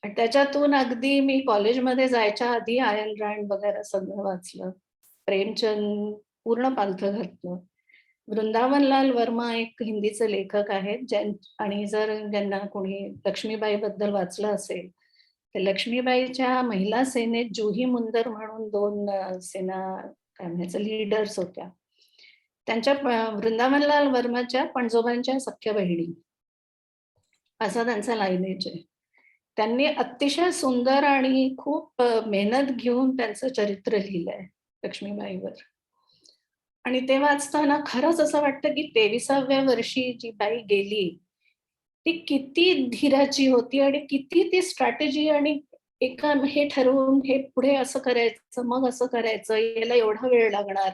आणि त्याच्यातून अगदी मी कॉलेजमध्ये जायच्या आधी आयल रँड वगैरे सगळं वाचलं, प्रेमचंद पूर्ण पालथं घातलं. वृंदावनलाल वर्मा एक हिंदीचे लेखक आहेत, आणि जर ज्यांना कोणी लक्ष्मीबाई बद्दल वाचलं असेल, तर लक्ष्मीबाईच्या महिला सेनेत जुही मुंदर म्हणून 2 सेना काय म्हणायचं लीडर्स होत्या. त्यांच्या वृंदावनलाल वर्माच्या पणजोबांच्या सख्या बहिणी, असा त्यांचा लाईनेज आहे. त्यांनी अतिशय सुंदर आणि खूप मेहनत घेऊन त्यांचं चरित्र लिहिलंय लक्ष्मीबाईवर. आणि ते वाचताना खरंच असं वाटतं की 23व्या वर्षी जी बाई गेली ती किती धीराची होती आणि किती ती स्ट्रॅटेजी आणि एका हे ठरवून हे पुढे असं करायचं, मग असं करायचं, याला एवढा वेळ लागणार,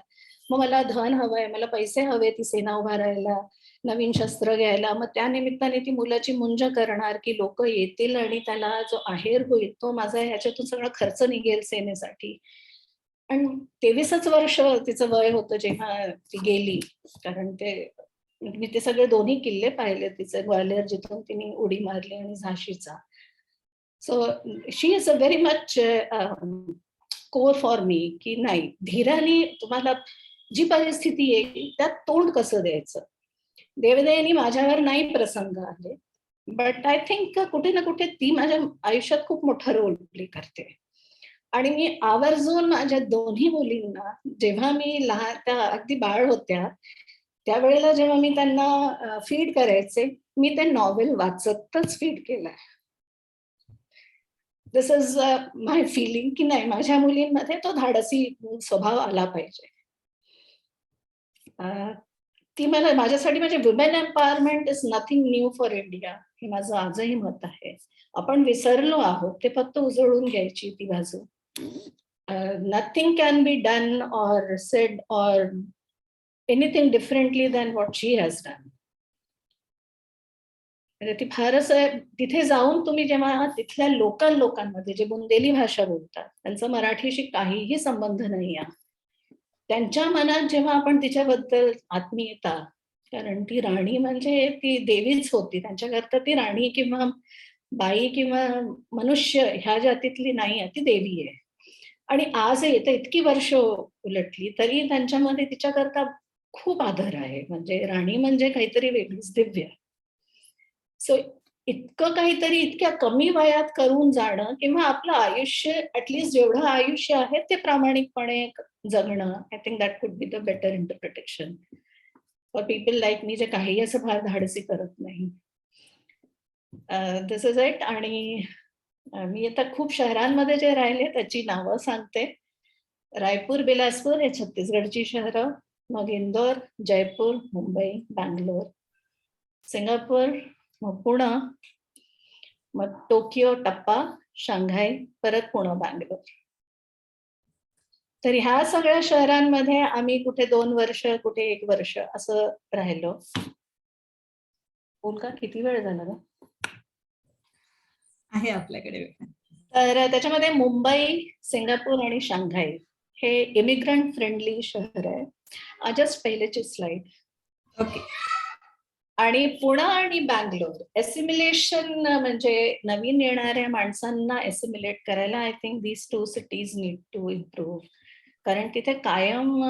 मग मला धन हवंय, मला पैसे हवे ती सेना उभारायला, नवीन शस्त्र घ्यायला, मग त्या निमित्ताने ती मुलाची मुंज करणार की लोक येतील आणि त्याला जो आहेर होईल तो माझा ह्याच्यातून सगळा खर्च निघेल सेनेसाठी. आणि 23च वर्ष तिचं वय होतं जेव्हा ती गेली. कारण ते मी ते सगळे दोन्ही किल्ले पाहिले तिचे, ग्वाल्हेर जिथून तिने उडी मारली आणि झाशीचा. So she is a very much core for me, की नाही धीराने तुम्हाला जी परिस्थिती येईल त्यात तोंड कसं द्यायचं. देवदयेने माझ्यावर नाही प्रसंग आले, बट आय थिंक कुठे ना कुठे ती माझ्या आयुष्यात खूप मोठा रोल प्ले करते. आणि मी आवर्जून माझ्या दोन्ही मुलींना, जेव्हा मी लहान त्या अगदी बाळ होत्या त्यावेळेला जेव्हा मी त्यांना फीड करायचे, मी ते नॉव्हेल वाचतच फीड केलंय. दिस इज माय फीलिंग, की नाही माझ्या मुलींमध्ये तो धाडसी स्वभाव आला पाहिजे. ती मला माझ्यासाठी म्हणजे women empowerment is nothing new for India, हे माझं आजही मत आहे. आपण विसरलो आहोत, ते फक्त उजळून घ्यायची ती बाजू. नथिंग कॅन बी डन और सेड और anything differently than what she has done. म्हणजे ती फारच तिथे जाऊन तुम्ही जेव्हा तिथल्या लोकल लोकांमध्ये जे बुंदेली भाषा बोलतात, त्यांचा मराठीशी काहीही संबंध नाही आहे, त्यांच्या मनात जेव्हा आपण तिच्याबद्दल आत्मीयता, कारण ती राणी म्हणजे ती देवीच होती त्यांच्याकरता, ती राणी किंवा बाई किंवा मनुष्य ह्या जातीतली नाही आहे, ती देवी आहे. आणि आजही तर इतकी वर्ष उलटली तरी त्यांच्यामध्ये तिच्याकरता खूप आदर आहे. म्हणजे राणी म्हणजे काहीतरी वेगळीच दिव्य. सो इतकं काहीतरी इतक्या कमी वयात करून जाणं किंवा आपलं आयुष्य ऍटलीस्ट जेवढं आयुष्य आहे ते प्रामाणिकपणे जगणं, I think that could be the better interpretation for people like me, जे काही असं फार धाडसी करत नाही. This is it. आणि मी आता खूप शहरांमध्ये जे राहिले त्याची नावं सांगते. रायपूर, बिलासपूर हे छत्तीसगडची शहरं, मग इंदोर, जयपूर, मुंबई, बँगलोर, सिंगापूर, मग पुणे, मग टोकियो, टप्पा, शांघाई, परत पुणे, बँगलोर. तर ह्या सगळ्या शहरांमध्ये आम्ही कुठे 2 वर्ष, कुठे 1 वर्ष असं राहिलो. बोल का किती वेळ झाला ना?
आहे आपल्याकडे वेळ.
तर त्याच्यामध्ये मुंबई, सिंगापूर आणि शांघाई हे इमिग्रंट फ्रेंडली शहर आहे. जस्ट पहिलेची स्लाइड.
ओके.
आणि पुणे आणि बँगलोर एसिमिलेशन, म्हणजे नवीन येणाऱ्या माणसांना एसिमिलेट करायला I think these 2 cities need to improve. कारण तिथे कायम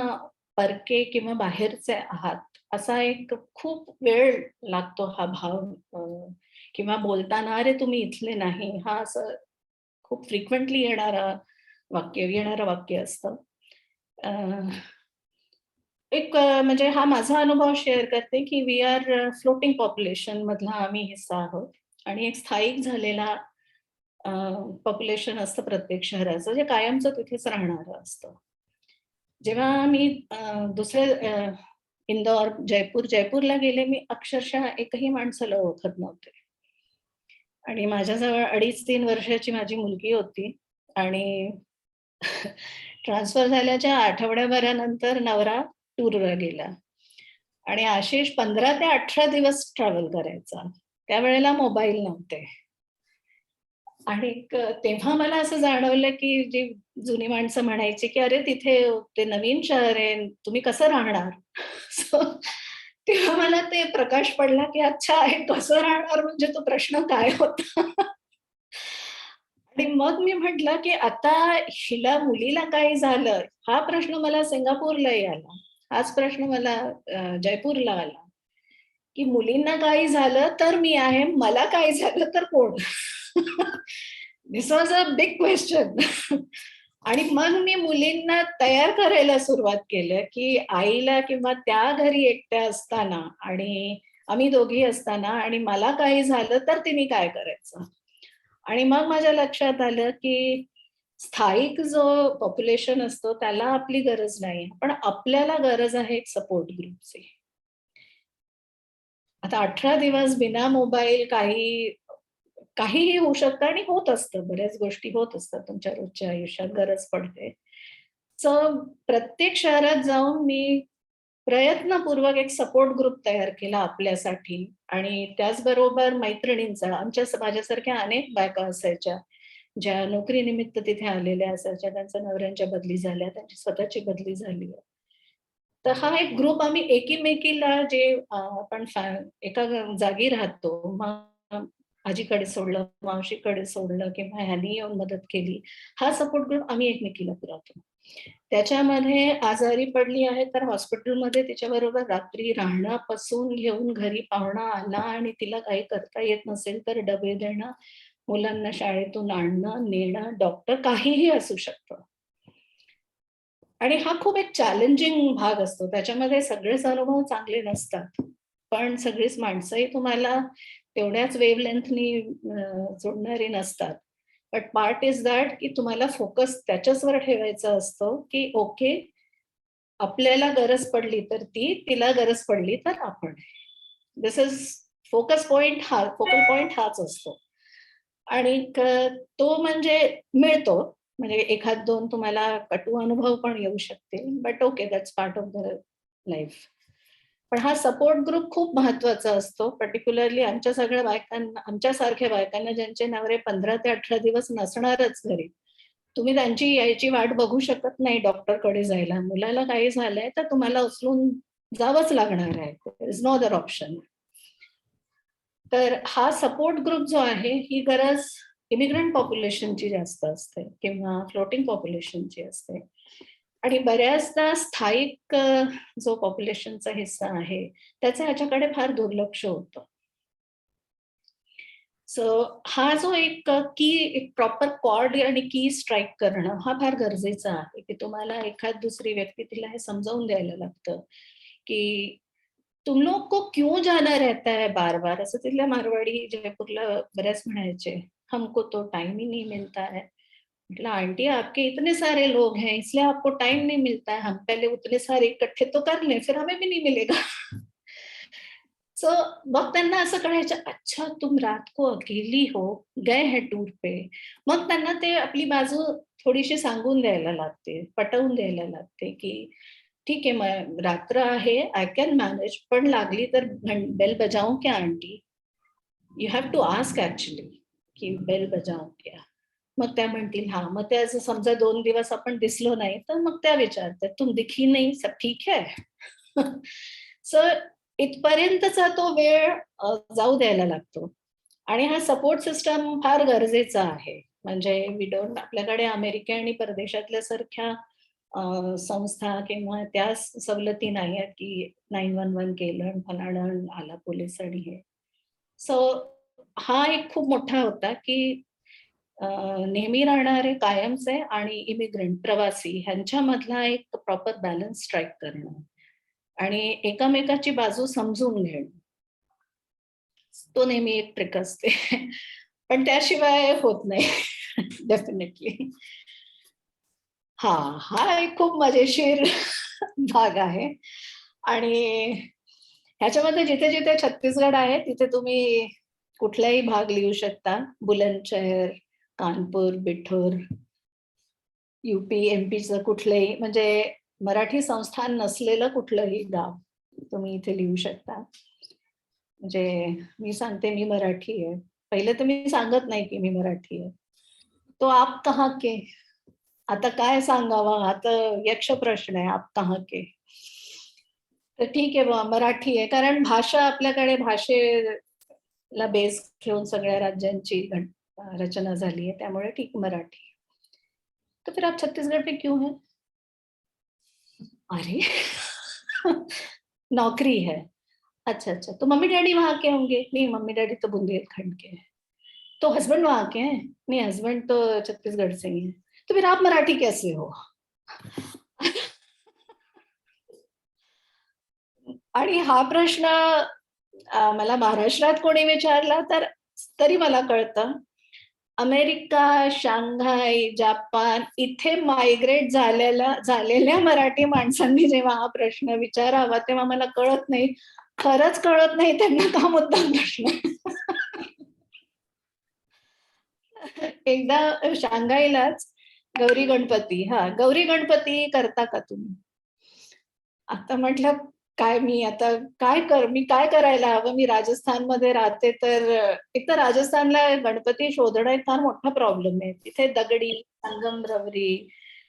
परके किंवा बाहेरचे आहात असा एक खूप वेळ लागतो हा भाव, किंवा बोलताना अरे तुम्ही इथले नाही, हा असं खूप फ्रिक्वेंटली येणारं वाक्य असतं. एक म्हणजे हा माझा अनुभव शेअर करते की वी आर फ्लोटिंग पॉप्युलेशन मधला आम्ही हिस्सा आहोत आणि एक स्थायिक झालेला पॉप्युलेशन असतं प्रत्येक शहराचं, जे कायमचं तिथेच राहणारं असतं. जेव्हा मी दुसऱ्या इंदोर, जयपूरला गेले, मी अक्षरशः एकही माणसाला ओळखत नव्हते. आणि माझ्याजवळ 2.5-3 वर्षाची माझी मुलगी होती आणि ट्रान्सफर झाल्याच्या आठवड्याभरानंतर नवरा टूरवर गेला आणि आशिष 15 ते 18 दिवस ट्रॅव्हल करायचा. त्यावेळेला मोबाईल नव्हते. आणि तेव्हा मला असं जाणवलं की जी जुनी माणसं म्हणायची की अरे तिथे ते नवीन शहर आहे, तुम्ही कसं राहणार? सो तेव्हा मला ते प्रकाश पडला की अच्छा हे कसं राहणार म्हणजे तो प्रश्न काय होता. आणि मग मी म्हटलं की आता हिला मुलीला काही झालं, हा प्रश्न मला सिंगापूरलाही आला, हाच प्रश्न मला जयपूरला आला, की मुलींना काही झालं तर मी आहे, मला काही झालं तर कोण? दिस वॉज अ बिग क्वेश्चन. आणि मग मी मुलींना तयार करायला सुरुवात केलं की आईला किंवा त्या घरी एकट्या असताना आणि आम्ही दोघी असताना आणि मला काही झालं तर तिने काय करायचं. आणि मग माझ्या लक्षात आलं की स्थायिक जो पॉप्युलेशन असतो त्याला आपली गरज नाही, पण आपल्याला गरज आहे एक सपोर्ट ग्रुपची. आता 18 दिवस बिना मोबाईल काहीही होऊ शकतं आणि होत असतं, बऱ्याच गोष्टी होत असतात तुमच्या रोजच्या आयुष्यात, गरज पडते. प्रत्येक शहरात जाऊन मी प्रयत्नपूर्वक एक सपोर्ट ग्रुप तयार केला आपल्यासाठी आणि त्याचबरोबर मैत्रिणींचा. माझ्यासारख्या अनेक बायका असायच्या ज्या नोकरीनिमित्त तिथे आलेल्या असायच्या, त्यांच्या नवऱ्यांच्या बदली झाल्या, त्यांची स्वतःची बदली झाली. तर हा एक ग्रुप आम्ही एकीमेकीला जे आपण एका जागी राहतो, मग आजीकडे सोडलं, मावशीकडे सोडलं किंवा ह्यांनी येऊन मदत केली, हा सपोर्ट ग्रुप आम्ही एकमेकीला पुरवतो. त्याच्यामध्ये आजारी पडली आहे तर हॉस्पिटलमध्ये तिच्याबरोबर रात्री राहण्यापासून घेऊन घरी पाहुणा आला आणि तिला काही करता येत नसेल तर डबे देणं, मुलांना शाळेतून आणणं, नेणं, डॉक्टर काहीही असू शकतं. आणि हा खूप एक चॅलेंजिंग भाग असतो. त्याच्यामध्ये सगळेच अनुभव चांगले नसतात. पण सगळीच माणसंही तुम्हाला तेवढ्याच वेव्हलेंथनी जोडणारी नसतात. बट पार्ट इज दॅट की तुम्हाला फोकस त्याच्याचवर ठेवायचा असतो की ओके, आपल्याला गरज पडली तर ती, तिला गरज पडली तर आपण. This is focus point, focal point हाच असतो. आणि तो म्हणजे मिळतो. म्हणजे एखाद दोन तुम्हाला कटू अनुभव पण येऊ शकतील, but okay, that's part of the life. पण हा सपोर्ट ग्रुप खूप महत्वाचा असतो, पर्टिक्युलरली आमच्या सगळ्या बायकांना, आमच्यासारख्या बायकांना ज्यांचे नवरे 15 ते 18 दिवस नसणारच घरी. तुम्ही त्यांची यायची वाट बघू शकत नाही डॉक्टरकडे जायला. मुलाला काही झालंय तर तुम्हाला उचलून जावंच लागणार आहे. There is no other option. तर हा सपोर्ट ग्रुप जो आहे, ही गरज इमिग्रंट पॉप्युलेशनची जास्त असते किंवा फ्लोटिंग पॉप्युलेशनची असते. आणि बऱ्याचदा स्थायिक जो पॉप्युलेशनचा हिस्सा आहे त्याचं ह्याच्याकडे फार दुर्लक्ष होतं. हा जो एक प्रॉपर कॉर्ड आणि की स्ट्राईक करणं हा फार गरजेचा आहे की तुम्हाला एखाद दुसरी व्यक्ती तिला हे समजावून द्यायला लागतं की तुम लोग को क्यों जाना रहता है बार बार. असं तिथल्या मारवाडी जयपूरला बऱ्याच म्हणायचे, हमको तो टाइम ही नहीं मिलता है. म्हटलं आंटी, आपके इतने सारे लोग हैं इसलिए आपको टाइम नहीं मिलता है. हम पहले उतने सारे इकट्ठे तो कर लें, फिर हमें भी नहीं मिलेगा. सो मग त्यांना असं कळायचं, अच्छा तुम रात को अकेली हो, गए हैं टूर पे. मग त्यांना ते आपली बाजू थोडीशी सांगून द्यायला लागते, पटवून द्यायला लागते की ठीक आहे, मग रात्र आहे, आय कॅन मॅनेज, पण लागली तर बेल बजावू क्या aunty. You have to ask actually की बेल बजावू क्या. मग त्या म्हणतील हा. मग त्या असं समजा 2 दिवस आपण दिसलो नाही तर मग त्या विचारतात, तुम दिखी नाही, सब ठीक है. सो इथपर्यंतचा तो वेळ जाऊ द्यायला लागतो. आणि हा सपोर्ट सिस्टम फार गरजेचा आहे. म्हणजे आपल्याकडे अमेरिका आणि परदेशातल्या सारख्या संस्था किंवा त्या सवलती नाही आहेत की 911 केलं आणि फलाणं आला पोलीस आणि हे. सो हा एक खूप मोठा होता की नेहमी राहणारे कायमचे आणि इमिग्रंट प्रवासी ह्यांच्यामधला एक प्रॉपर बॅलन्स स्ट्राईक करणं आणि एकमेकाची बाजू समजून घेणं, तो नेहमी एक ट्रिक असते. पण त्याशिवाय होत नाही. डेफिनेटली. हा एक खूप मजेशीर भाग आहे. आणि ह्याच्यामध्ये जिथे जिथे छत्तीसगड आहे तिथे तुम्ही कुठलाही भाग लिहू शकता. बुलंदशहर, कानपूर, बिठूर, युपी, एमपीचं कुठलंही, म्हणजे मराठी संस्थान नसलेलं कुठलंही गाव तुम्ही इथे लिहू शकता. म्हणजे मी सांगते मी मराठी आहे. पहिले तर मी सांगत नाही की मी मराठी आहे. तो आप कहाँ के, आता काय सांगावं, हा तर यक्ष प्रश्न आहे, आप कहाँ के. तर ठीक आहे बा, मराठी आहे, कारण भाषा आपल्याकडे भाषेला बेस घेऊन सगळ्या राज्यांची रचना झाली है, त्यामुळे ठीक मराठी. तो फिर आप छत्तीसगढ़ पे क्यों है. अरे नौकरी है. अच्छा अच्छा, तो मम्मी डैडी वहां के होंगे. नहीं, मम्मी डैडी तो बुंदेलखंड के हैं. तो हस्बैंड वहां के हैं. नहीं, हस्बैंड तो छत्तीसगढ़ से ही है. तो फिर आप मराठी कैसे हो? आणि हा प्रश्न मला महाराष्ट्रात कोणी विचारला तर तरी मला कळतं. अमेरिका, शांघाय, जपान इथे मायग्रेट झालेल्या मराठी माणसांनी जेव्हा हा प्रश्न विचारावा तेव्हा मला कळत नाही. खरंच कळत नाही त्यांना का मुद्दाम प्रश्न. एकदा शांघाईलाच गौरी गणपती करता का तुम्ही? आता म्हटलं काय मी काय करायला हवं? मी राजस्थानमध्ये राहते तर एक तर राजस्थानला गणपती शोधणं एक फार मोठा प्रॉब्लेम आहे. तिथे दगडी, संगमरवरी,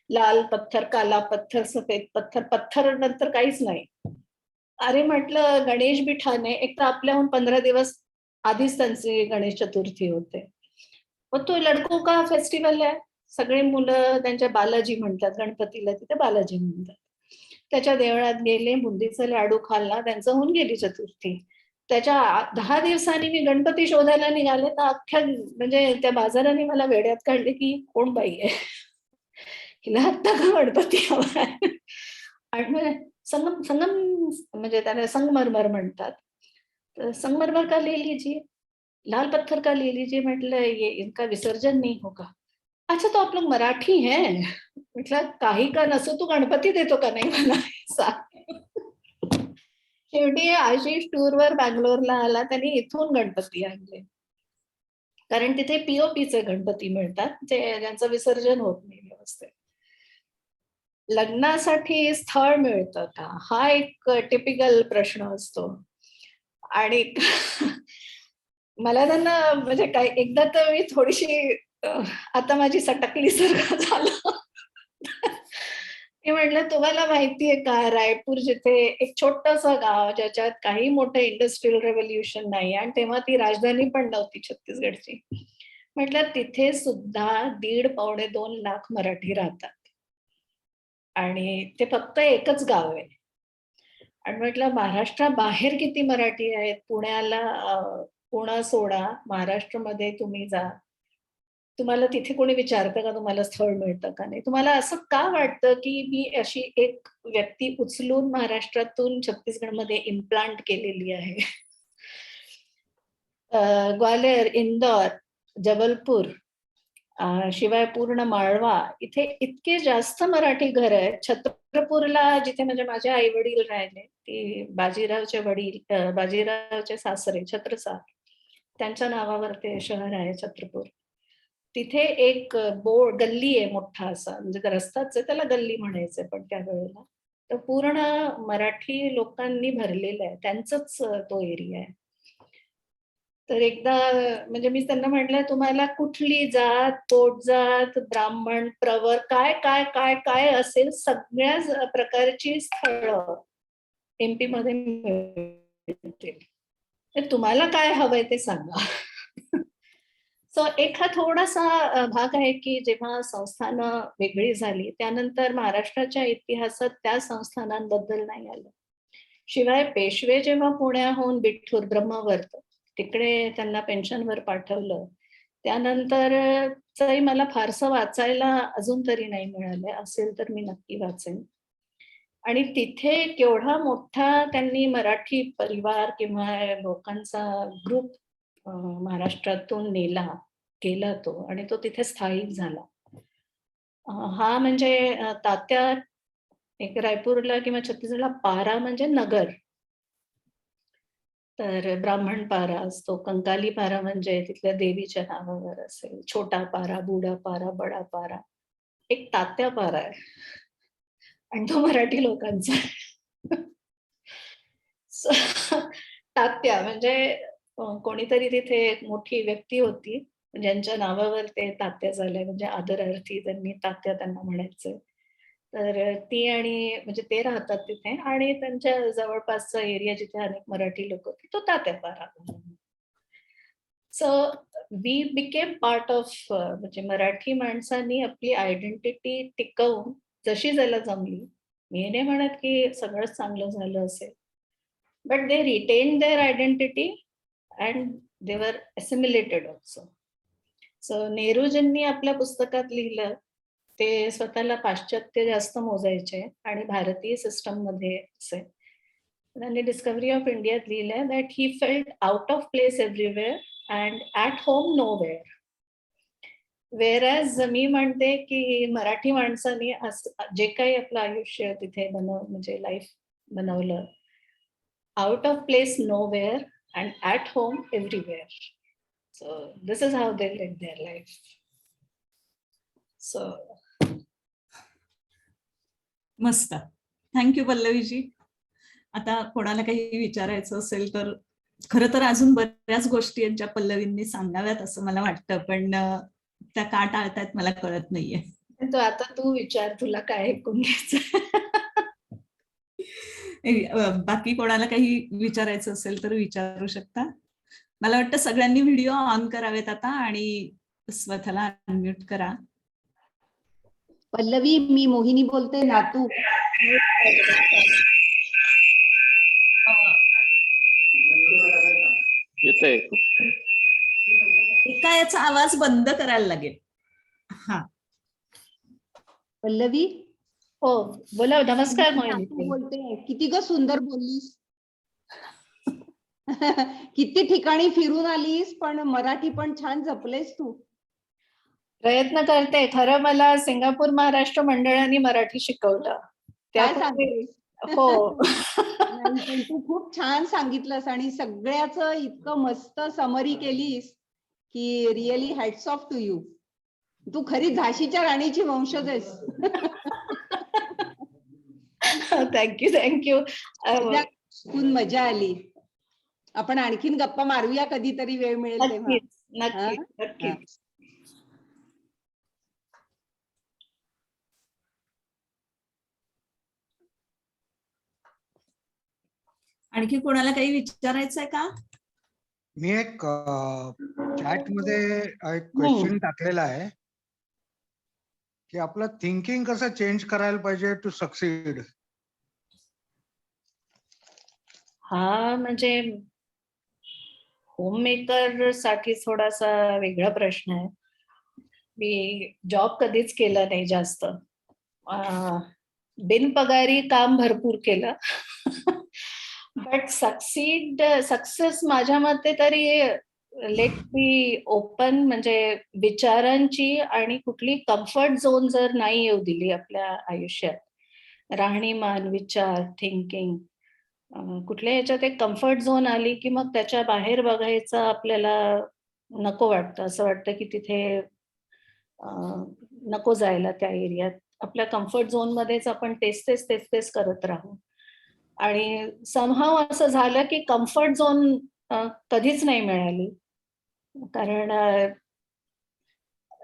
लाल पत्थर, काला पत्थर, सफेद पत्थर, पत्थर नंतर काहीच नाही. अरे म्हटलं गणेश बिठाने एक तर आपल्याहून 15 दिवस आधीच त्यांची गणेश चतुर्थी होते. मग तो लडको का फेस्टिवल आहे. सगळे मुलं त्यांच्या बालाजी म्हणतात गणपतीला, तिथे बालाजी म्हणतात. त्याच्या देवळात गेले, बुंदीचा लाडू खाल्ला, त्यांचं होऊन गेली चतुर्थी. त्याच्या 10 दिवसांनी मी गणपती शोधायला निघाले तर अख्ख्या म्हणजे त्या बाजाराने मला वेड्यात काढले की कोण बाई आहे. हिला आत्ता का गणपती हवाय? आणि मग संगम संगम म्हणजे त्याला संगमरमर म्हणतात. तर संगमरमर का ले लीजिए, लाल पत्थर का ले लीजिए. म्हटलं ये इनका विसर्जन नहीं होगा. अच्छा तो आप लोग मराठी हैं. म्हटलं काही का नसो तू गणपती देतो का नाही मला सांग. शेवटी आशिष टूरवर बँगलोरला आला, त्यांनी इथून गणपती आणले. कारण तिथे पीओपीचे गणपती मिळतात, ज्यांचं विसर्जन होत नाही व्यवस्थित. लग्नासाठी स्थळ मिळतं का? हा एक टिपिकल प्रश्न असतो. आणि मला त्यांना म्हणजे काय एकदा तर मी थोडीशी आता माझी सटकलीसारखं झालं. मी म्हटलं तुम्हाला माहितीये का रायपूर जिथे एक छोटंसं गाव ज्याच्यात काही मोठं इंडस्ट्रियल रेव्होल्युशन नाही आणि तेव्हा ती राजधानी पण नव्हती छत्तीसगडची. म्हटलं तिथे सुद्धा 1.5-2 लाख मराठी राहतात. आणि ते फक्त एकच गाव आहे. आणि म्हटलं महाराष्ट्राबाहेर किती मराठी आहेत. पुणा सोडा, महाराष्ट्रामध्ये तुम्ही जा. तुम्हाला तिथे कोणी विचारतं का तुम्हाला स्थळ मिळतं का नाही? तुम्हाला असं का वाटतं की मी अशी एक व्यक्ती उचलून महाराष्ट्रातून छत्तीसगडमध्ये इम्प्लांट केलेली आहे? ग्वाल्हेर, इंदोर, जबलपूर, शिवाय पूर्ण माळवा इथे इतके जास्त मराठी घर आहेत. छत्रपूरला जिथे म्हणजे माझे आई वडील राहिले, ते बाजीरावचे सासरे छत्रसाल त्यांच्या नावावर ते शहर आहे छत्रपूर. तिथे एक गल्ली आहे मोठा असा, म्हणजे रस्ताच आहे त्याला गल्ली म्हणायचंय पण त्या वेळेला. तर पूर्ण मराठी लोकांनी भरलेला आहे, त्यांचाच तो एरिया आहे. तर एकदा म्हणजे मी त्यांना म्हटलं तुम्हाला कुठली जात, पोटजात, ब्राह्मण, प्रवर काय काय काय काय असेल सगळ्या प्रकारची स्थळं एमपी मध्ये मिळतील. तर तुम्हाला काय हवंय ते सांगा. सो एक हा थोडासा भाग आहे की जेव्हा संस्थानं वेगळी झाली त्यानंतर महाराष्ट्राच्या इतिहासात त्या संस्थानांबद्दल नाही आलं. शिवाय पेशवे जेव्हा पुण्याहून बिठूर ब्रह्मवर्त तिकडे त्यांना पेन्शनवर पाठवलं त्यानंतर मला फारसं वाचायला अजून तरी नाही मिळालंय. असेल तर मी नक्की वाचेन. आणि तिथे केवढा मोठा त्यांनी मराठी परिवार किंवा लोकांचा ग्रुप महाराष्ट्रातून केला तो आणि तो तिथे स्थायिक झाला. हा म्हणजे तात्या एक रायपूरला किंवा छत्तीसगडला पारा म्हणजे नगर. तर ब्राह्मण पारा असतो, कंकाली पारा म्हणजे तिथल्या देवीच्या नावावर असेल, छोटा पारा, बुडा पारा, बडा पारा. एक तात्या पारा आहे आणि तो मराठी लोकांचा आहे. तात्या म्हणजे कोणीतरी तिथे एक मोठी व्यक्ती होती ज्यांच्या नावावर ते तात्या झालंय, म्हणजे आदरार्थी त्यांनी तात्या त्यांना म्हणायचं. तर ती आणि म्हणजे ते राहतात तिथे आणि त्यांच्या जवळपासचा एरिया जिथे अनेक मराठी लोक होते तो Tatyapara. So we became part of म्हणजे मराठी माणसांनी आपली आयडेंटिटी टिकवून जशी ज्याला जमली. मी नाही म्हणत की सगळंच चांगलं झालं असेल, but they retain their identity and they were assimilated also. So नेहरूजींनी आपल्या पुस्तकात लिहिलं ते स्वतःला पाश्चात्य जास्त मोजायचे आणि भारतीय सिस्टम मध्ये असे. त्यांनी डिस्कव्हरी ऑफ इंडियात लिहिलंय that he felt out of place everywhere and at home nowhere. Whereas मी म्हणते की मराठी माणसाने जे काही आपलं आयुष्य तिथे म्हणजे लाईफ बनवलं, out of place nowhere and at home everywhere. So this is how they live their life. So
मस्त. थँक्यू पल्लवीजी. आता कोणाला काही विचारायचं असेल तर खरं तर अजून बऱ्याच गोष्टी आहेत ज्या पल्लवींनी सांगाव्यात असं मला वाटतं, पण त्या का टाळतायत मला कळत नाहीये.
तो आता तू विचार, तुला काय ऐकून घ्यायचं.
बाकी कोणाला काही विचारायचं असेल तर विचारू शकता. मला वाटतं सगळ्यांनी व्हिडिओ ऑन करावेत आता आणि स्वतःला अनम्यूट करा.
पल्लवी, मी मोहिनी बोलते, नातू.
येतंय.
एका याचा आवाज बंद करायला लागेल. हा
पल्लवी,
हो बोला. नमस्कार
नातू
मोहिनी.
बोलते. किती ग सुंदर बोललीस. किती ठिकाणी फिरून आलीस, पण मराठी पण छान जपलेस तू.
प्रयत्न करते. खरं मला सिंगापूर महाराष्ट्र मंडळाने मराठी शिकवलं.
काय सांगतेस?
हो.
नाही, पण तू खूप छान सांगितलंस आणि सगळ्याच इतकं मस्त समरी केलीस की really hats off to you. तू खरी झाशीच्या राणीची वंशज आहेस.
थँक्यू.
मजा आली. आपण आणखीन गप्पा मारूया कधीतरी, वेळ मिळेल तेव्हा.
नक्कीच.
आणखी कोणाला काही विचारायचं आहे का?
मी एक चॅट मध्ये एक क्वेश्चन टाकलेला आहे की आपलं थिंकिंग कसं चेंज करायला पाहिजे टू सक्सीड.
हा म्हणजे होममेकर साठी थोडासा वेगळा प्रश्न आहे. मी जॉब कधीच केला नाही जास्त. बिनपगारी काम भरपूर केलं. बट सक्सेस माझ्या मते तरी लेट बी ओपन, म्हणजे विचारांची आणि कुठली कम्फर्ट झोन जर नाही येऊ दिली आपल्या आयुष्यात, राहणीमान, विचार, थिंकिंग, कुठल्या ह्याच्यात एक कम्फर्ट झोन आली की मग त्याच्या बाहेर बघायचं आपल्याला नको वाटतं. असं वाटतं की तिथे नको जायला त्या एरियात. आपल्या कम्फर्ट झोन मध्येच आपण तेच करत राहू. आणि समहाव असं झालं की कम्फर्ट झोन कधीच नाही मिळाली. कारण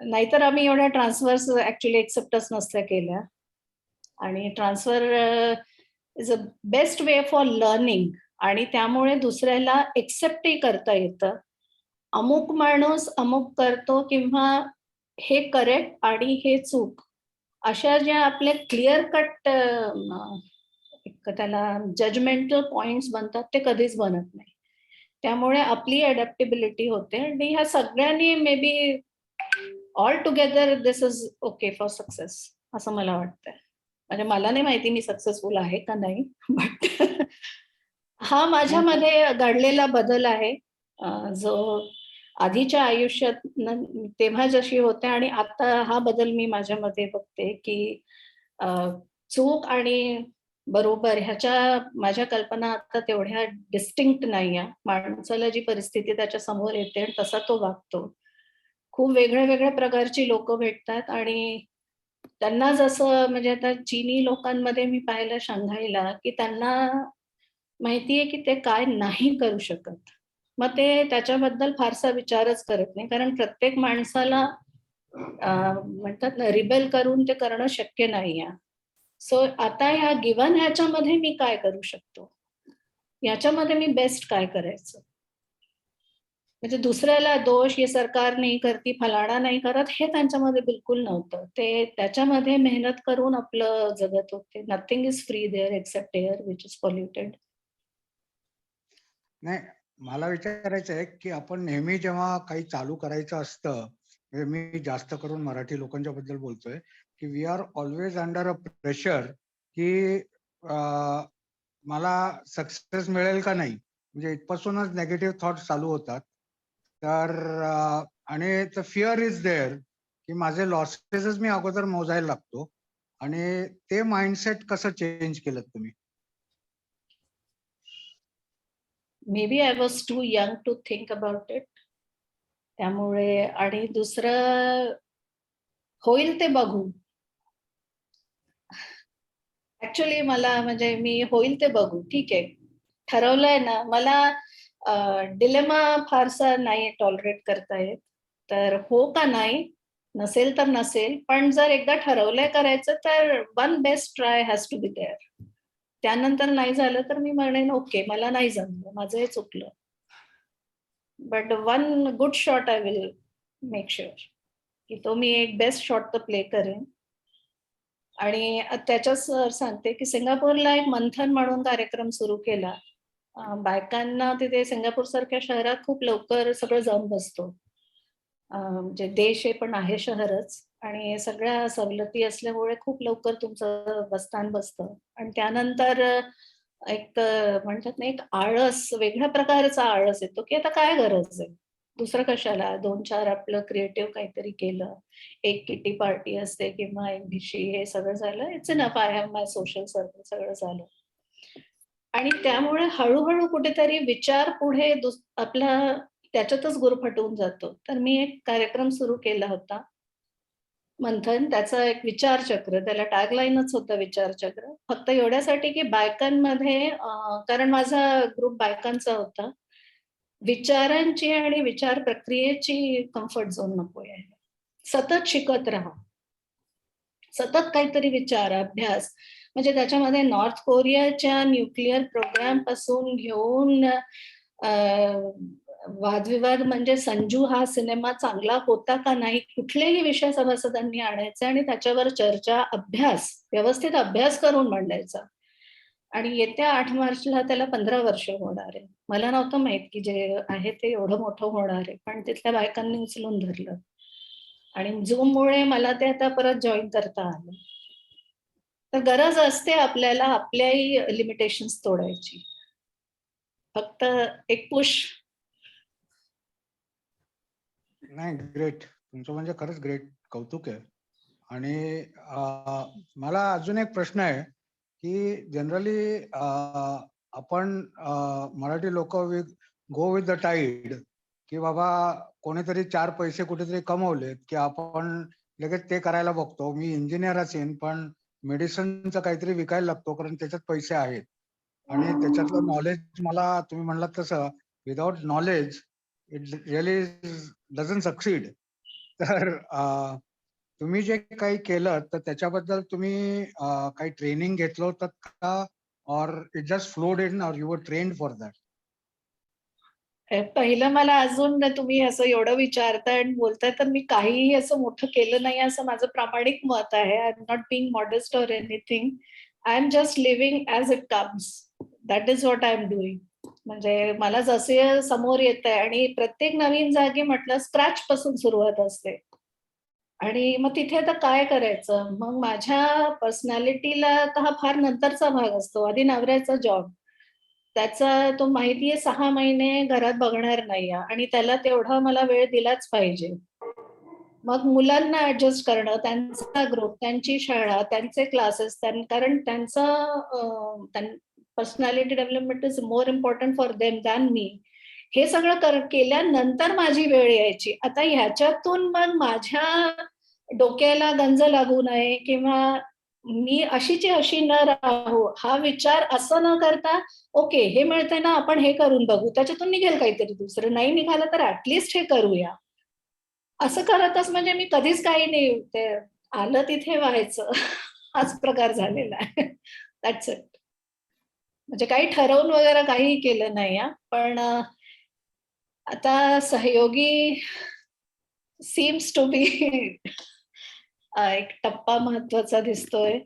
नाहीतर आम्ही एवढ्या ट्रान्सफर्स ऍक्च्युली एक्सेप्टच नसत्या केल्या. आणि transfer is a best way for learning. आणि त्यामुळे दुसऱ्याला एक्सेप्टही करता येतं. अमुक माणूस अमुक करतो किंवा हे करेक्ट आणि हे चूक, अशा ज्या आपले क्लिअर कट त्याला जजमेंटल पॉइंट्स बनतात ते कधीच बनत नाही. त्यामुळे आपली अडॅप्टेबिलिटी होते आणि ह्या सगळ्यांनी may be all together this is okay for success असं मला वाटतंय. म्हणजे मला नाही माहिती मी सक्सेसफुल आहे का नाही, बट हा माझ्यामध्ये घडलेला बदल आहे जो आधीच्या आयुष्यात तेव्हा जशी होते आणि आता हा बदल मी माझ्यामध्ये बघते की चूक आणि बरोबर ह्याच्या माझ्या कल्पना आता तेवढ्या डिस्टिंक्ट नाही आहे. माणसाला जी परिस्थिती त्याच्या समोर येते तसा तो वागतो. खूप वेगळ्या प्रकारची लोक भेटतात आणि त्यांना जसं, म्हणजे आता चीनी लोकांमध्ये मी पाहिलं शांघाईला की त्यांना माहितीये की ते काय नाही करू शकत, मग ते त्याच्याबद्दल फारसा विचारच करत नाही. कारण प्रत्येक माणसाला म्हणतात ना, रिबेल करून ते करणं शक्य नाही आहे. सो आता ह्या गिव्हन ह्याच्यामध्ये मी काय करू शकतो, याच्यामध्ये मी बेस्ट काय करायचं. म्हणजे दुसऱ्याला दोष, हे सरकार नाही करती, फलाणा नाही करत, हे त्यांच्यामध्ये बिलकुल नव्हतं. ते त्याच्यामध्ये मेहनत करून आपलं जगत होते. Nothing is free there except air which is polluted.
नाही, मला विचारायचं आहे की आपण नेहमी जेव्हा काही चालू करायचं असतं म्हणजे मी जास्त करून मराठी लोकांच्या बद्दल बोलतोय की we are always under a pressure की मला सक्सेस मिळेल का नाही, म्हणजे इथपासूनच नेगेटिव्ह थॉट्स चालू होतात. तर आणि द फिअर इज देअर की माझे लॉसेसच मी अगोदर मोजायला लागतो. आणि ते माइंडसेट कसं चेंज केलं तुम्ही?
Maybe I was too young to think about it. त्यामुळे आणि दुसरं होईल ते बघू. ऍक्च्युली मला म्हणजे मी होईल ते बघू, ठीक आहे, ठरवलंय ना. मला डिलेमा फारसा नाही टॉलरेट करता येत. तर हो का नाही, नसेल तर नसेल, पण जर एकदा ठरवलंय करायचं तर one best try has to be there. त्यानंतर नाही झालं तर मी म्हणेन ओके, मला नाही जमलं, माझं हे चुकलं. But one good shot I will make sure की तो मी एक बेस्ट शॉट तर प्ले करेन. आणि त्याच्याच सांगते की सिंगापूरला एक मंथन म्हणून कार्यक्रम सुरू केला. बायकांना तिथे सिंगापूर सारख्या शहरात खूप लवकर सगळं जाऊन बसतो. म्हणजे देश हे पण आहे शहरच, आणि सगळ्या सवलती असल्यामुळे खूप लवकर तुमचं बसतान बसतं. आणि त्यानंतर एक म्हणतात ना, एक आळस, वेगळ्या प्रकारचा आळस येतो की आता काय गरज आहे, दुसरं कशाला, 2-4 आपलं क्रिएटिव्ह काहीतरी केलं, एक किटी पार्टी असते किंवा एक भिशी, हे सगळं झालं, it's enough, I have my social circle, सगळं झालं. आणि त्यामुळे हळूहळू कुठेतरी विचार पुढे आपला त्याच्यातच गुरफटून जातो. तर मी एक कार्यक्रम सुरू केला होता, मंथन. त्याचा एक विचारचक्र, त्याला टॅगलाईनच होतं विचारचक्र. फक्त एवढ्यासाठी की बायकांमध्ये, कारण माझा ग्रुप बायकांचा होता, विचारांची आणि विचार प्रक्रियेची कम्फर्ट झोन नको यायला. सतत शिकत राहा, सतत काहीतरी विचार, अभ्यास. म्हणजे त्याच्यामध्ये नॉर्थ कोरियाच्या न्यूक्लिअर प्रोग्राम पासून घेऊन वादविवाद, म्हणजे संजू हा सिनेमा चांगला होता का नाही, कुठलेही विषय सभासदांनी आणायचे आणि त्याच्यावर चर्चा, अभ्यास, व्यवस्थित अभ्यास करून मांडायचा. आणि येत्या 8 मार्चला त्याला 15 वर्ष होणार आहे. मला नव्हतं माहित की जे आहे ते एवढं मोठं होणार आहे, पण तिथल्या बायकांनी उचलून धरलं. आणि झूममुळे मला ते आता परत जॉईन करता आलं. तर गरज असते आपल्याला आपल्याही लिमिटेशन्स तोडायची. फक्त एक पुश.
नाही, ग्रेट. तुमचं म्हणजे खरंच ग्रेट, कौतुक आहे. आणि मला अजून एक प्रश्न आहे की जनरली आपण मराठी लोक गो विथ द टाईड, की बाबा कोणीतरी 4 पैसे कुठेतरी कमवलेत की आपण लगेच ते करायला बघतो. मी इंजिनियर असेन पण मेडिसिनचं काहीतरी विकायला लागतो कारण त्याच्यात पैसे आहेत आणि त्याच्यातलं नॉलेज, मला तुम्ही म्हणलात तसं, without knowledge it really doesn't succeed. तर तुम्ही जे काही केलं तर त्याच्याबद्दल तुम्ही काही ट्रेनिंग घेतलं होतं का, or it just flowed in, or you were trained for that?
पहिलं, मला अजून तुम्ही असं एवढं विचारताय आणि बोलताय तर मी काहीही असं मोठं केलं नाही असं माझं प्रामाणिक मत आहे. I am not being modest or anything. I am just living as it comes. That is what I am doing. म्हणजे मला जसे समोर येत आहे, आणि प्रत्येक नवीन जागी म्हटलं स्क्रॅच पासून सुरुवात असते. आणि मग तिथे आता काय करायचं? मग माझ्या पर्सनॅलिटीला तर हा फार नंतरचा भाग असतो. आधी नवऱ्याचा जॉब, त्याचा तो माहितीये 6 महिने घरात बघणार नाही आणि त्याला तेवढा मला वेळ दिलाच पाहिजे. मग मुलांना ऍडजस्ट करणं, त्यांचा ग्रुप, त्यांची शाळा, त्यांचे क्लासेस, कारण त्यांचं personality development is more important for them than me. हे सगळं केल्यानंतर माझी वेळ यायची. आता ह्याच्यातून मग माझ्या डोक्याला गंज लागू नये किंवा मी अशीची अशी न राहू, हा विचार असं न करता, ओके हे मिळतंय ना, आपण हे करून बघू, त्याच्यातून निघेल काहीतरी दुसरं, नाही निघालं तर ऍटलिस्ट हे करूया, असं करतच म्हणजे मी कधीच काही नाही, ते आलं तिथे व्हायचं हाच प्रकार झालेला आहे. That's it. म्हणजे काही ठरवून वगैरे काही केलं नाही. पण आता सहयोगी सीम्स टू बी एक टप्पा महत्वाचा दिसतोय.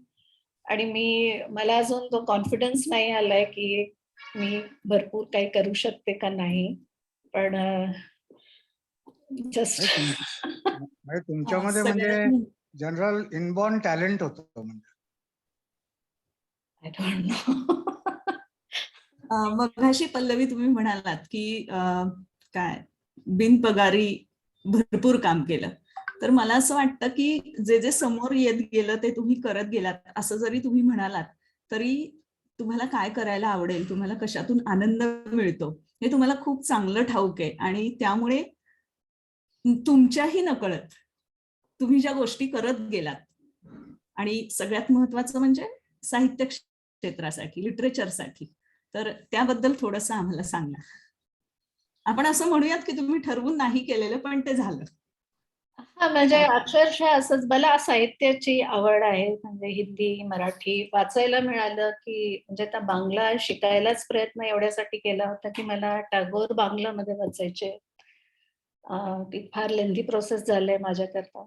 आणि मला अजून तो कॉन्फिडन्स नाही आलाय की मी भरपूर काही करू शकते का नाही. पण जस्ट
म्हणजे तुमच्यामध्ये म्हणजे
सगळ्यात
जनरल इनबॉर्न टॅलेंट होतं म्हणजे.
I don't know.
मगाशी पल्लवी तुम्ही म्हणालात की काय बिनपगारी भरपूर काम केलं, तर मला असं वाटतं की जे जे समोर येत गेलं ते तुम्ही करत गेलात. असं जरी तुम्ही म्हणालात तरी तुम्हाला काय करायला आवडेल, तुम्हाला कशातून आनंद मिळतो हे तुम्हाला खूप चांगलं ठाऊक आहे. आणि त्यामुळे तुमच्याही नकळत तुम्ही ज्या गोष्टी करत गेलात आणि सगळ्यात महत्वाचं म्हणजे साहित्य क्षेत्रासाठी, लिटरेचरसाठी, तर त्याबद्दल थोडंसं आम्हाला सांगा. आपण असं म्हणूयात की तुम्ही ठरवून नाही केलेलं पण ते झालं.
हा, म्हणजे अक्षरशः असंच मला साहित्याची आवड आहे. म्हणजे हिंदी, मराठी वाचायला मिळालं की म्हणजे आता बांगला शिकायलाच प्रयत्न एवढ्यासाठी केला होता की मला टागोर बांगलामध्ये वाचायचे. ती फार लेंदी प्रोसेस झालंय माझ्याकरता.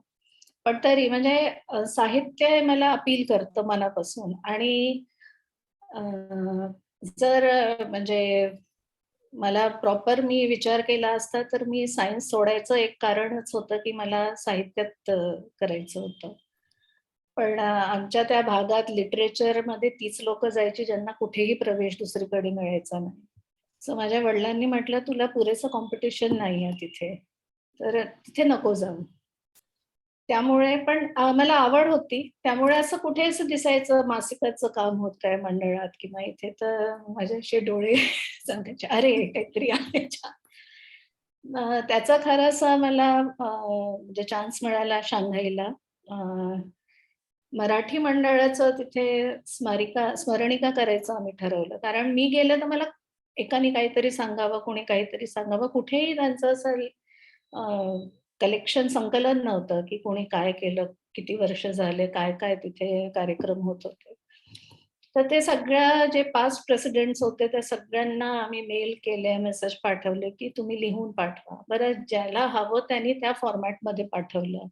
पण तरी म्हणजे साहित्य हे मला अपील करतं मनापासून. आणि जर म्हणजे मला प्रॉपर मी विचार केला असता तर मी सायन्स सोडायचं एक कारणच होतं की मला साहित्यात करायचं होतं. पण आमच्या त्या भागात लिटरेचरमध्ये तीच लोक जायची ज्यांना कुठेही प्रवेश दुसरीकडे मिळायचा नाही. सो माझ्या वडिलांनी म्हटलं तुला पुरेसं कॉम्पिटिशन नाही आहे तिथे, तर तिथे नको जाऊ. त्यामुळे पण मला आवड होती, त्यामुळे असं कुठे असं दिसायचं मासिकाचं काम होतंय मंडळात किंवा इथे, तर माझे असे डोळे सांगायचे अरे काहीतरी आहे छान. त्याचा खरासा मला म्हणजे चान्स मिळाला शांघाईला. मराठी मंडळाचं तिथे स्मरणिका करायचं आम्ही ठरवलं. कारण मी गेले तर मला एकाने काहीतरी सांगावं, कोणी काहीतरी सांगावं. कुठेही त्यांचं असं कलेक्शन संकलन नव्हतं की कोणी काय केलं, किती वर्ष झाले, काय काय तिथे कार्यक्रम होत होते. तर ते सगळ्या जे पास्ट प्रेसिडेंट्स होते त्या सगळ्यांना आम्ही मेल केले, मेसेज पाठवले की तुम्ही लिहून पाठवा. बरं, ज्याला हवं त्यांनी त्या फॉर्मॅटमध्ये पाठवलं.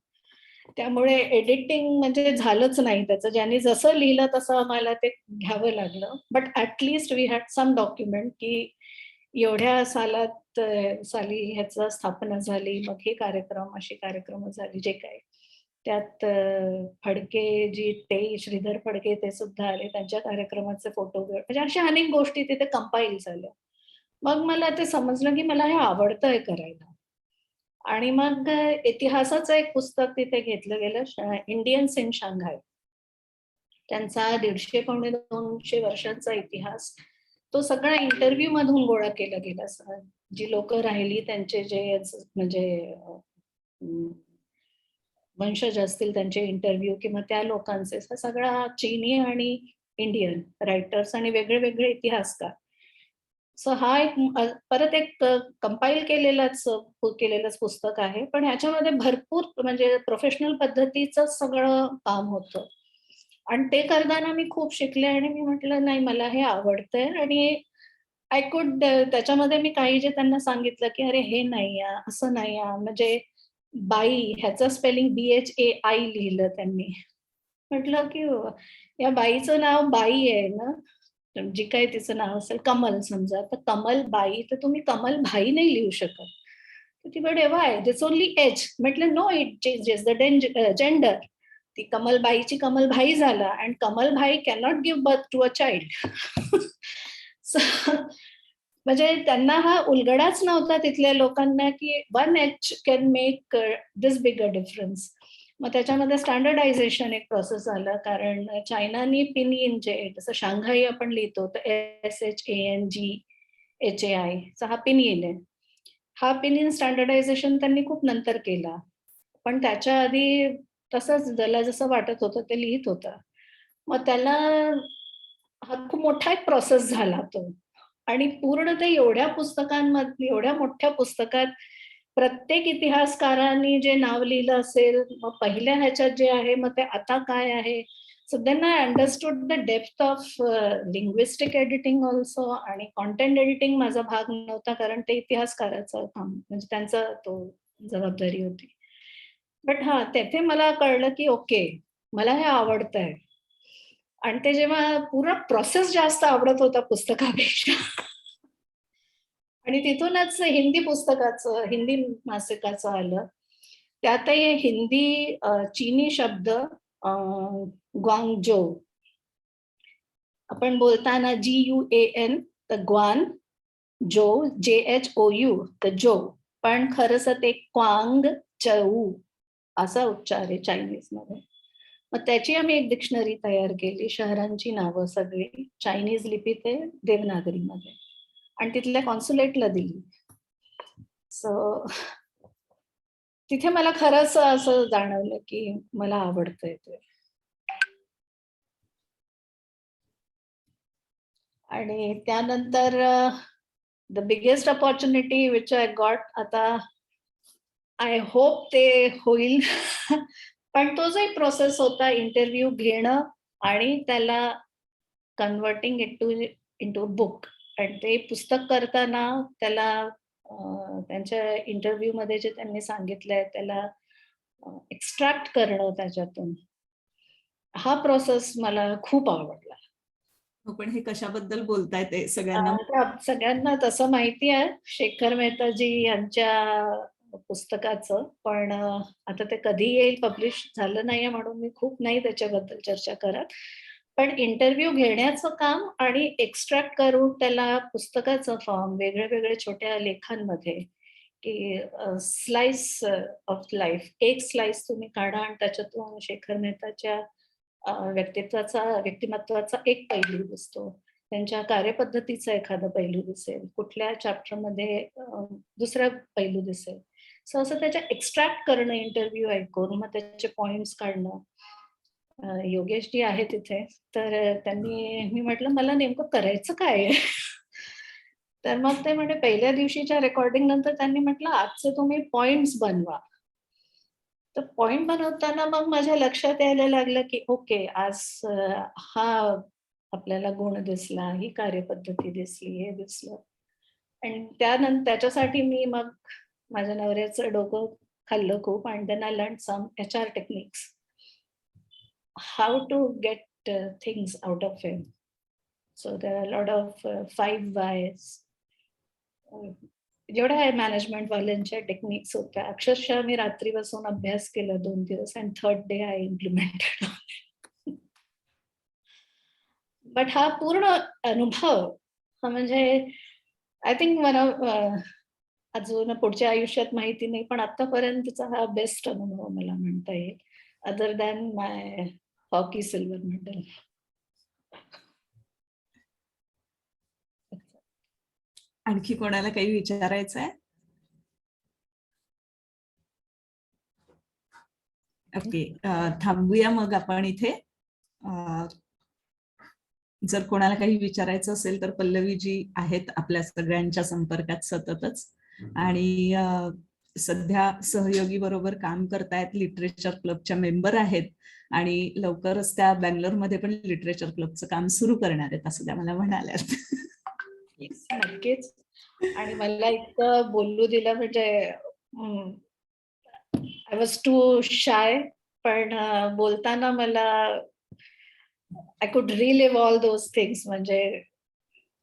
त्यामुळे एडिटिंग म्हणजे झालंच नाही त्याचं. ज्यांनी जसं लिहिलं तसं आम्हाला ते घ्यावं लागलं. But at least we had some document की एवढ्या साली ह्याचं स्थापना झाली, मग हे कार्यक्रम, अशी कार्यक्रम झाली जे काही. त्यात फडके जी ते श्रीधर फडके ते सुद्धा आले, त्यांच्या कार्यक्रमाचे फोटो म्हणजे अशा अनेक गोष्टी तिथे कंपाईल झाल्या. मग मला ते समजलं की मला हे आवडतंय करायला. आणि मग इतिहासाचं एक पुस्तक तिथे घेतलं गेलं, इंडियन्स इन शांघाय. त्यांचा 150 पावणे 200 वर्षांचा इतिहास तो सगळा इंटरव्ह्यू मधून गोळा केला गेला. जी लोक राहिली त्यांचे जे म्हणजे वंशज असतील त्यांचे इंटरव्ह्यू किंवा त्या लोकांचे सगळा चीनी आणि इंडियन रायटर्स आणि वेगळे वेगळे इतिहासकार. सो हा एक परत एक कंपाईल केलेलंच पुस्तक आहे. पण ह्याच्यामध्ये भरपूर म्हणजे प्रोफेशनल पद्धतीचं सगळं काम होतं. आणि ते करताना मी खूप शिकले आणि मी म्हटलं नाही मला हे आवडतंय. आणि आय कुड त्याच्यामध्ये मी काही जे त्यांना सांगितलं की अरे हे नाही असं नाही म्हणजे बाई ह्याचं स्पेलिंग BHAI लिहिलं त्यांनी. म्हटलं की या बाईचं नाव बाई आहे ना, जी काही तिचं नाव असेल कमल समजा, तर कमल बाई, तर तुम्ही कमल भाई नाही लिहू शकत. तर ती म्हणे वाय दिस ओनली एच. म्हटलं no it changes the gender. ती कमलबाईची कमलभाई झाला and Kamalbhai cannot give birth to a child. म्हणजे त्यांना हा उलगडाच नव्हता तिथल्या लोकांना की 1 H can make this big a difference. मग त्याच्यामध्ये स्टँडर्डायझेशन एक प्रोसेस झालं. कारण चायनानी पिनयिन जे जसं शांघाई आपण लिहितो तर SHANGHAI चा हा पिनयिन आहे. हा पिनयिन स्टँडर्डायझेशन त्यांनी खूप नंतर केला. पण त्याच्या आधी तसंच ज्याला जसं वाटत होतं ते लिहित होता. मग त्याला हा खूप मोठा एक प्रोसेस झाला तो. आणि पूर्ण ते एवढ्या मोठ्या पुस्तकात प्रत्येक इतिहासकारांनी जे नाव लिहिलं असेल, मग पहिल्या ह्याच्यात जे आहे, मग ते आता काय आहे. So then I understood the depth of linguistic editing also. आणि कॉन्टेंट एडिटिंग माझा भाग नव्हता कारण ते इतिहासकाराचं काम म्हणजे त्यांचा तो जबाबदारी होती. बट हा तेथे मला कळलं की ओके मला हे आवडतंय. आणि ते जेव्हा पूर्ण प्रोसेस जास्त आवडत होता पुस्तकापेक्षा आणि तिथूनच हिंदी पुस्तकाचं, हिंदी मासिकाचं आलं. त्यातही हिंदी चीनी शब्द ग्वांगजो, आपण बोलताना GUAN तर ग्वान, जो JHOU तर जो, पण खरंच ते क्वांग चऊ असा उच्चार आहे चायनीज मध्ये. मग त्याची आम्ही एक डिक्शनरी तयार केली, शहरांची नावं सगळी चायनीज लिपीत आहे, देवनागरीमध्ये, आणि तिथल्या कॉन्सुलेटला दिली. सो तिथे मला खरंच असं जाणवलं की मला आवडतंय ते. आणि त्यानंतर the biggest opportunity which I got, आता आय होप ते होईल पण तो जो एक प्रोसेस होता इंटरव्ह्यू घेणं आणि त्याला कन्वर्टिंग इंटू बुक, आणि ते पुस्तक करताना त्याला त्यांच्या इंटरव्ह्यू मध्ये जे त्यांनी सांगितलंय त्याला एक्स्ट्रॅक्ट करणं त्याच्यातून, हा प्रोसेस मला खूप आवडला.
पण हे कशाबद्दल बोलताय ते सगळ्यांना?
सगळ्यांना तसं माहिती आहे शेखर मेहताजी यांच्या पुस्तकाचं, पण आता ते कधी येईल पब्लिश झालं नाहीये म्हणून मी खूप नाही त्याच्याबद्दल चर्चा करत. पण इंटरव्ह्यू घेण्याचं काम आणि एक्स्ट्रॅक्ट करून त्याला पुस्तकाचं फॉर्म वेगळे वेगळे छोट्या लेखांमध्ये, की स्लाइस ऑफ लाईफ, एक स्लाइस तुम्ही काढा आणि त्याच्यातून शेखर मेहताच्या व्यक्तिमत्वाचा एक पैलू दिसतो, त्यांच्या कार्यपद्धतीचा एखादा पैलू दिसेल, कुठल्या चॅप्टरमध्ये दुसरा पैलू दिसेल. सो असं त्याच्या एक्स्ट्रॅक्ट करणं इंटरव्ह्यू ऐकून, मग त्याचे पॉइंट्स काढणं. योगेश जी आहे तिथे, तर त्यांनी, मी म्हटलं मला नेमकं करायचं काय आहे तर मग ते म्हणजे पहिल्या दिवशीच्या रेकॉर्डिंग नंतर त्यांनी म्हटलं आजचे तुम्ही पॉइंट्स बनवा. तर पॉइंट बनवताना मग माझ्या लक्षात यायला लागलं की ओके, आज हा आपल्याला गुण दिसला, ही कार्यपद्धती दिसली, हे दिसलं. आणि त्यानंतर त्याच्यासाठी मी मग माझ्या नवऱ्याचं डोकं खाल्लं खूप, आणि then I learn some HR techniques, how to get things out of him. So there are lot of 5 whys. जेवढ्या आहे मॅनेजमेंट वाल्यांच्या टेक्निक्स होत्या, अक्षरशः मी रात्री बसून अभ्यास केला 2 दिवस, आणि 3rd day I implemented. But हा पूर्ण अनुभव हा म्हणजे आय थिंक मला अजून पुढच्या आयुष्यात माहिती नाही, पण आतापर्यंतचा हा बेस्ट अनुभव मला म्हणता येईल, अदर दॅन माय हॉकी सिल्वर मेडल.
आणखी कोणाला काही विचारायचं आहे? ओके, थांबूया मग आपण इथे. जर कोणाला काही विचारायचं असेल तर पल्लवीजी आहेत आपल्या सगळ्यांच्या संपर्कात सततच, आणि सध्या सहयोगी बरोबर काम करतायत, लिटरेचर क्लबच्या मेंबर आहेत, आणि लवकरच त्या बँगलोरमध्ये पण लिटरेचर क्लबचं काम सुरू करणार आहेत असं त्या मला म्हणाल्यात.
नक्कीच. आणि मला इतकं बोलू दिलं, म्हणजे आय वॉज टू शाय, पण बोलताना मला I could relive all those things. म्हणजे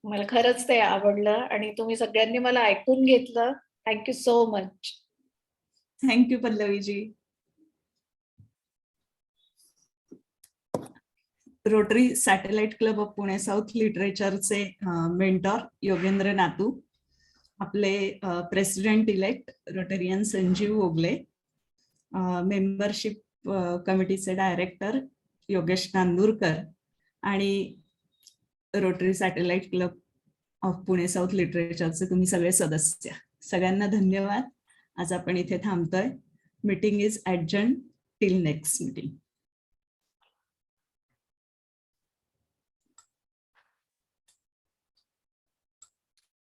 मला खरंच ते आवडलं, आणि तुम्ही सगळ्यांनी मला ऐकून घेतलं. Thank you so much.
Thank you Pallaviji. Rotary Satellite Club of Pune South लिटरेचरचे मेंटॉर योगेंद्र नातू, आपले president elect Rotarian Sanjeev Ogale, membership कमिटीचे डायरेक्टर योगेश नांदूरकर, आणि Rotary Satellite Club of Pune South लिटरेचरचे तुम्ही सगळे सदस्य, सगळ्यांना धन्यवाद. आज आपण इथे थांबतोय. Meeting is adjourn till next meeting.